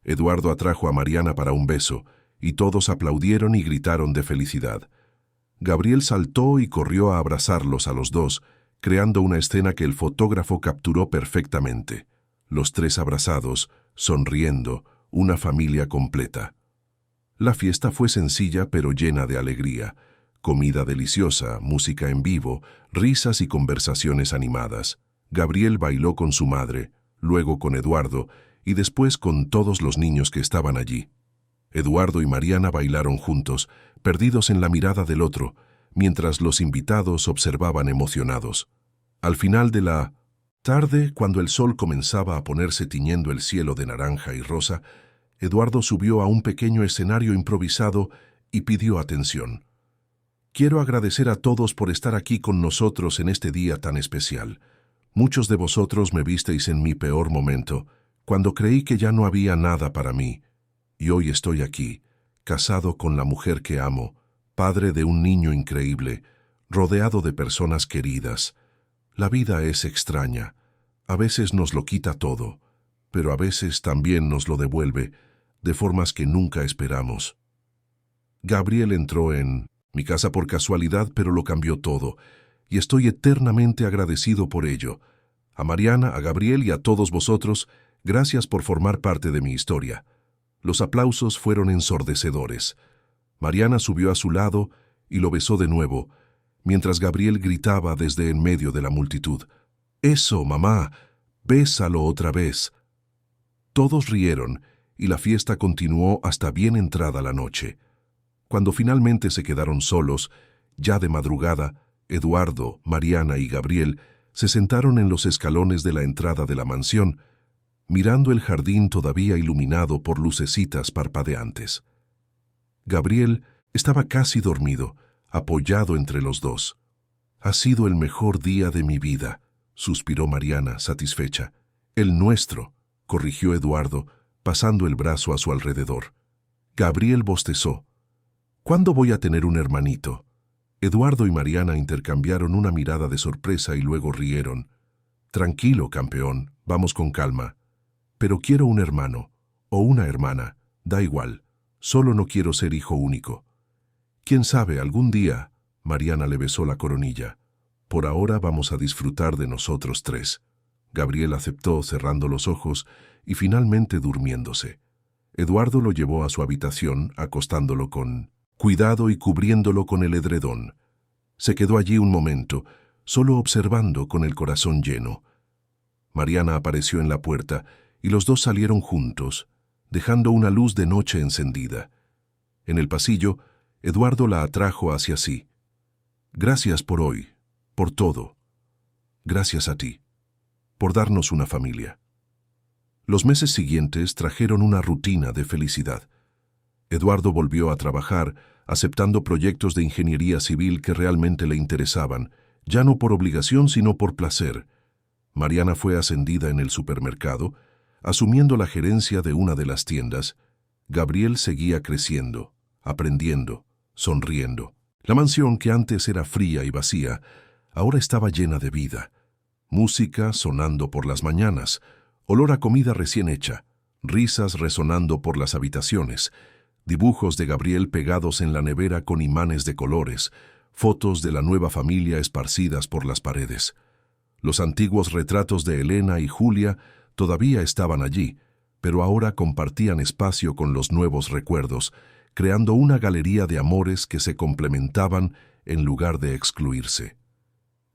Eduardo atrajo a Mariana para un beso, y todos aplaudieron y gritaron de felicidad. Gabriel saltó y corrió a abrazarlos a los dos, creando una escena que el fotógrafo capturó perfectamente. Los tres abrazados, sonriendo, una familia completa. La fiesta fue sencilla pero llena de alegría. Comida deliciosa, música en vivo, risas y conversaciones animadas. Gabriel bailó con su madre, luego con Eduardo y después con todos los niños que estaban allí. Eduardo y Mariana bailaron juntos, perdidos en la mirada del otro, mientras los invitados observaban emocionados. Al final de la tarde, cuando el sol comenzaba a ponerse tiñendo el cielo de naranja y rosa, Eduardo subió a un pequeño escenario improvisado y pidió atención. «Quiero agradecer a todos por estar aquí con nosotros en este día tan especial. Muchos de vosotros me visteis en mi peor momento, cuando creí que ya no había nada para mí. Y hoy estoy aquí, casado con la mujer que amo, padre de un niño increíble, rodeado de personas queridas. La vida es extraña. A veces nos lo quita todo, pero a veces también nos lo devuelve, de formas que nunca esperamos». Gabriel entró en mi casa por casualidad, pero lo cambió todo, y estoy eternamente agradecido por ello. A Mariana, a Gabriel y a todos vosotros, gracias por formar parte de mi historia. Los aplausos fueron ensordecedores. Mariana subió a su lado y lo besó de nuevo, mientras Gabriel gritaba desde en medio de la multitud: «¡Eso, mamá! ¡Bésalo otra vez!». Todos rieron y la fiesta continuó hasta bien entrada la noche. Cuando finalmente se quedaron solos, ya de madrugada, Eduardo, Mariana y Gabriel se sentaron en los escalones de la entrada de la mansión, mirando el jardín todavía iluminado por lucecitas parpadeantes. Gabriel estaba casi dormido, apoyado entre los dos. «Ha sido el mejor día de mi vida», suspiró Mariana, satisfecha. «El nuestro», corrigió Eduardo, pasando el brazo a su alrededor. Gabriel bostezó. ¿Cuándo voy a tener un hermanito? Eduardo y Mariana intercambiaron una mirada de sorpresa y luego rieron. Tranquilo, campeón, vamos con calma. Pero quiero un hermano, o una hermana, da igual, solo no quiero ser hijo único. ¿Quién sabe, algún día? Mariana le besó la coronilla. Por ahora vamos a disfrutar de nosotros tres. Gabriel aceptó cerrando los ojos y finalmente durmiéndose. Eduardo lo llevó a su habitación, acostándolo con cuidado y cubriéndolo con el edredón. Se quedó allí un momento, solo observando con el corazón lleno. Mariana apareció en la puerta y los dos salieron juntos, dejando una luz de noche encendida. En el pasillo, Eduardo la atrajo hacia sí. Gracias por hoy, por todo. Gracias a ti, por darnos una familia. Los meses siguientes trajeron una rutina de felicidad. Eduardo volvió a trabajar, aceptando proyectos de ingeniería civil que realmente le interesaban, ya no por obligación sino por placer. Mariana fue ascendida en el supermercado, asumiendo la gerencia de una de las tiendas. Gabriel seguía creciendo, aprendiendo, sonriendo. La mansión, que antes era fría y vacía, ahora estaba llena de vida. Música sonando por las mañanas, olor a comida recién hecha, risas resonando por las habitaciones, dibujos de Gabriel pegados en la nevera con imanes de colores, fotos de la nueva familia esparcidas por las paredes. Los antiguos retratos de Elena y Julia todavía estaban allí, pero ahora compartían espacio con los nuevos recuerdos, creando una galería de amores que se complementaban en lugar de excluirse.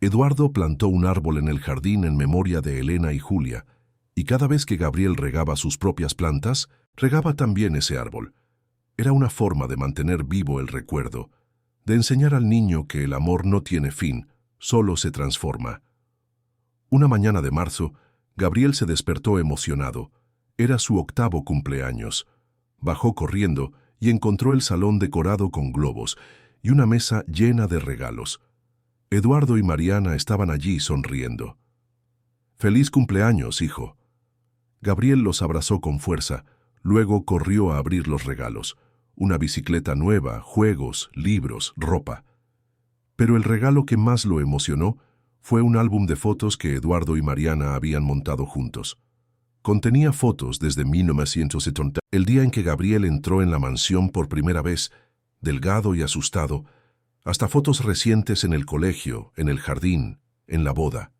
Eduardo plantó un árbol en el jardín en memoria de Elena y Julia, y cada vez que Gabriel regaba sus propias plantas, regaba también ese árbol. Era una forma de mantener vivo el recuerdo, de enseñar al niño que el amor no tiene fin, solo se transforma. Una mañana de marzo, Gabriel se despertó emocionado. Era su 8º cumpleaños. Bajó corriendo y encontró el salón decorado con globos y una mesa llena de regalos. Eduardo y Mariana estaban allí sonriendo. «¡Feliz cumpleaños, hijo!». Gabriel los abrazó con fuerza, luego corrió a abrir los regalos. Una bicicleta nueva, juegos, libros, ropa. Pero el regalo que más lo emocionó fue un álbum de fotos que Eduardo y Mariana habían montado juntos. Contenía fotos desde 1970, el día en que Gabriel entró en la mansión por primera vez, delgado y asustado, hasta fotos recientes en el colegio, en el jardín, en la boda.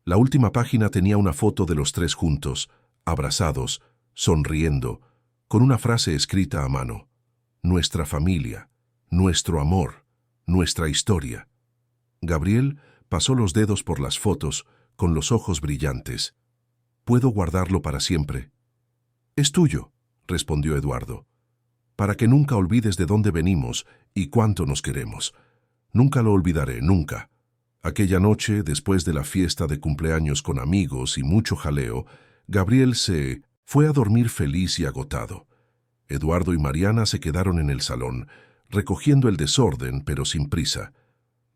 La última página tenía una foto de los tres juntos, abrazados, sonriendo, con una frase escrita a mano: «Nuestra familia, nuestro amor, nuestra historia». Gabriel pasó los dedos por las fotos, con los ojos brillantes. «Puedo guardarlo para siempre». «Es tuyo», respondió Eduardo, «para que nunca olvides de dónde venimos y cuánto nos queremos. Nunca lo olvidaré, nunca». Aquella noche, después de la fiesta de cumpleaños con amigos y mucho jaleo, Gabriel se fue a dormir feliz y agotado. Eduardo y Mariana se quedaron en el salón, recogiendo el desorden, pero sin prisa.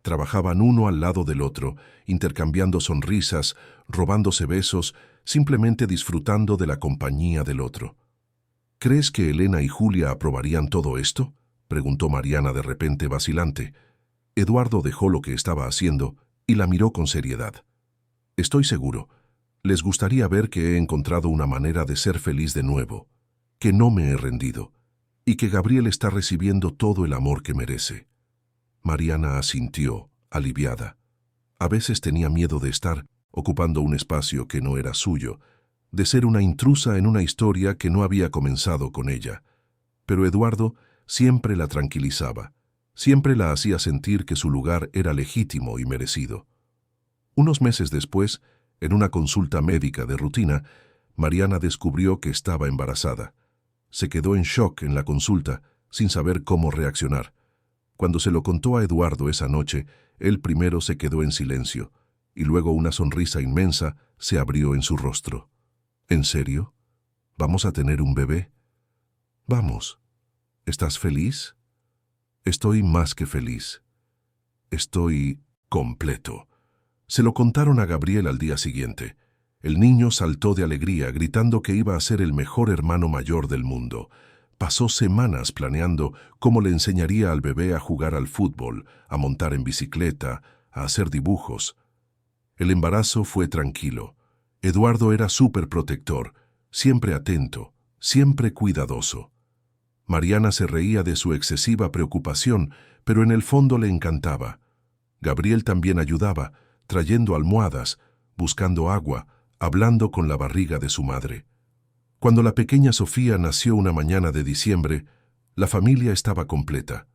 Trabajaban uno al lado del otro, intercambiando sonrisas, robándose besos, simplemente disfrutando de la compañía del otro. «¿Crees que Elena y Julia aprobarían todo esto?», preguntó Mariana de repente vacilante. Eduardo dejó lo que estaba haciendo y la miró con seriedad. «Estoy seguro. Les gustaría ver que he encontrado una manera de ser feliz de nuevo, que no me he rendido, y que Gabriel está recibiendo todo el amor que merece». Mariana asintió, aliviada. A veces tenía miedo de estar ocupando un espacio que no era suyo, de ser una intrusa en una historia que no había comenzado con ella. Pero Eduardo siempre la tranquilizaba, siempre la hacía sentir que su lugar era legítimo y merecido. Unos meses después, en una consulta médica de rutina, Mariana descubrió que estaba embarazada. Se quedó en shock en la consulta, sin saber cómo reaccionar. Cuando se lo contó a Eduardo esa noche, él primero se quedó en silencio, y luego una sonrisa inmensa se abrió en su rostro. «¿En serio? ¿Vamos a tener un bebé?». «Vamos. ¿Estás feliz?». «Estoy más que feliz. Estoy completo». Se lo contaron a Gabriel al día siguiente. El niño saltó de alegría, gritando que iba a ser el mejor hermano mayor del mundo. Pasó semanas planeando cómo le enseñaría al bebé a jugar al fútbol, a montar en bicicleta, a hacer dibujos. El embarazo fue tranquilo. Eduardo era súper protector, siempre atento, siempre cuidadoso. Mariana se reía de su excesiva preocupación, pero en el fondo le encantaba. Gabriel también ayudaba, trayendo almohadas, buscando agua, hablando con la barriga de su madre. Cuando la pequeña Sofía nació una mañana de diciembre, la familia estaba completa.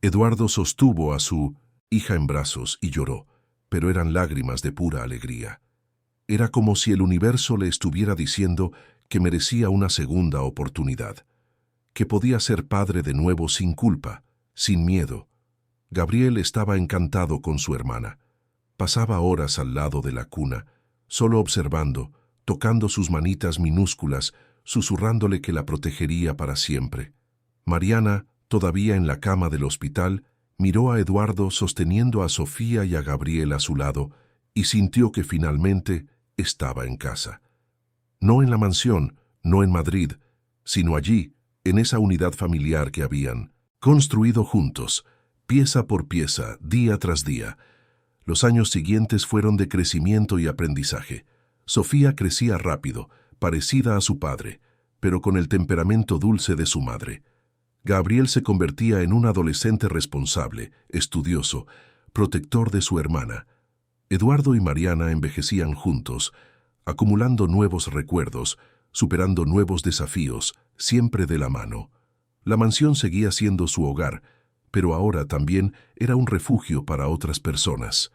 Eduardo sostuvo a su hija en brazos y lloró, pero eran lágrimas de pura alegría. Era como si el universo le estuviera diciendo que merecía una segunda oportunidad, que podía ser padre de nuevo sin culpa, sin miedo. Gabriel estaba encantado con su hermana. Pasaba horas al lado de la cuna, solo observando, tocando sus manitas minúsculas, susurrándole que la protegería para siempre. Mariana, todavía en la cama del hospital, miró a Eduardo sosteniendo a Sofía y a Gabriel a su lado y sintió que finalmente estaba en casa. No en la mansión, no en Madrid, sino allí, en esa unidad familiar que habían construido juntos, pieza por pieza, día tras día. Los años siguientes fueron de crecimiento y aprendizaje. Sofía crecía rápido, parecida a su padre, pero con el temperamento dulce de su madre. Gabriel se convertía en un adolescente responsable, estudioso, protector de su hermana. Eduardo y Mariana envejecían juntos, acumulando nuevos recuerdos, superando nuevos desafíos, siempre de la mano. La mansión seguía siendo su hogar, pero ahora también era un refugio para otras personas.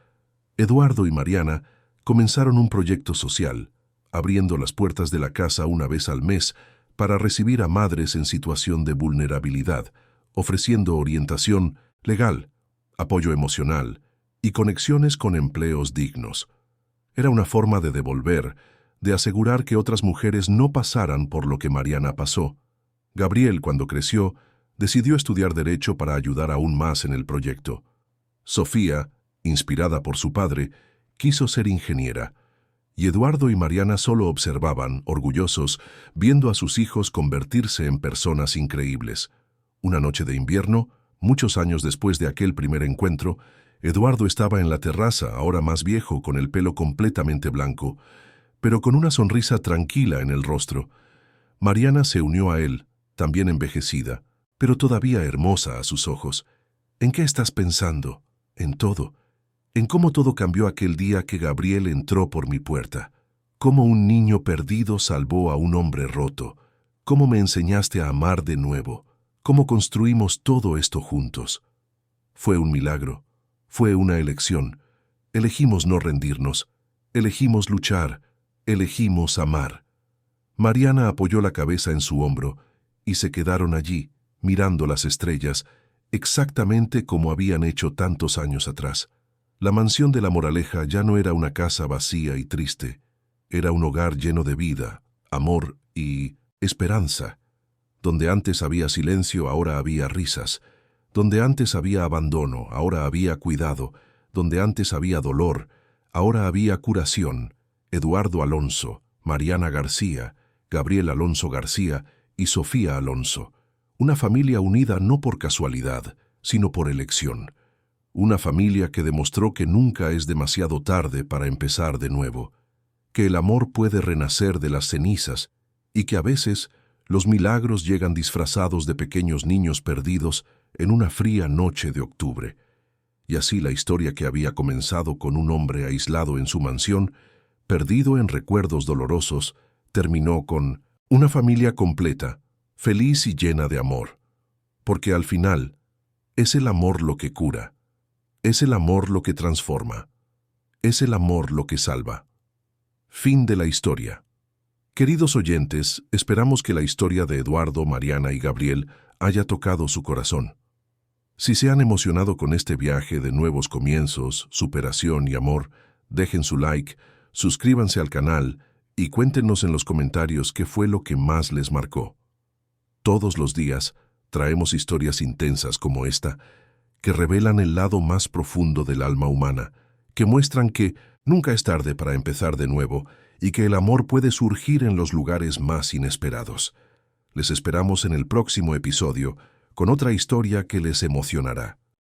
Eduardo y Mariana comenzaron un proyecto social, abriendo las puertas de la casa una vez al mes para recibir a madres en situación de vulnerabilidad, ofreciendo orientación legal, apoyo emocional y conexiones con empleos dignos. Era una forma de devolver, de asegurar que otras mujeres no pasaran por lo que Mariana pasó. Gabriel, cuando creció, decidió estudiar Derecho para ayudar aún más en el proyecto. Sofía, inspirada por su padre, quiso ser ingeniera, y Eduardo y Mariana solo observaban, orgullosos, viendo a sus hijos convertirse en personas increíbles. Una noche de invierno, muchos años después de aquel primer encuentro, Eduardo estaba en la terraza, ahora más viejo, con el pelo completamente blanco, pero con una sonrisa tranquila en el rostro. Mariana se unió a él, también envejecida, pero todavía hermosa a sus ojos. ¿En qué estás pensando? En todo. En cómo todo cambió aquel día que Gabriel entró por mi puerta. Cómo un niño perdido salvó a un hombre roto. Cómo me enseñaste a amar de nuevo. Cómo construimos todo esto juntos. Fue un milagro. Fue una elección. Elegimos no rendirnos. Elegimos luchar. Elegimos amar. Mariana apoyó la cabeza en su hombro y se quedaron allí, mirando las estrellas, exactamente como habían hecho tantos años atrás. La mansión de La Moraleja ya no era una casa vacía y triste. Era un hogar lleno de vida, amor y esperanza. Donde antes había silencio, ahora había risas. Donde antes había abandono, ahora había cuidado. Donde antes había dolor, ahora había curación. Eduardo Alonso, Mariana García, Gabriel Alonso García y Sofía Alonso. Una familia unida no por casualidad, sino por elección. Una familia que demostró que nunca es demasiado tarde para empezar de nuevo, que el amor puede renacer de las cenizas y que a veces los milagros llegan disfrazados de pequeños niños perdidos en una fría noche de octubre. Y así la historia que había comenzado con un hombre aislado en su mansión, perdido en recuerdos dolorosos, terminó con una familia completa, feliz y llena de amor. Porque al final, es el amor lo que cura. Es el amor lo que transforma. Es el amor lo que salva. Fin de la historia. Queridos oyentes, esperamos que la historia de Eduardo, Mariana y Gabriel haya tocado su corazón. Si se han emocionado con este viaje de nuevos comienzos, superación y amor, dejen su like, suscríbanse al canal y cuéntenos en los comentarios qué fue lo que más les marcó. Todos los días traemos historias intensas como esta, que revelan el lado más profundo del alma humana, que muestran que nunca es tarde para empezar de nuevo y que el amor puede surgir en los lugares más inesperados. Les esperamos en el próximo episodio con otra historia que les emocionará.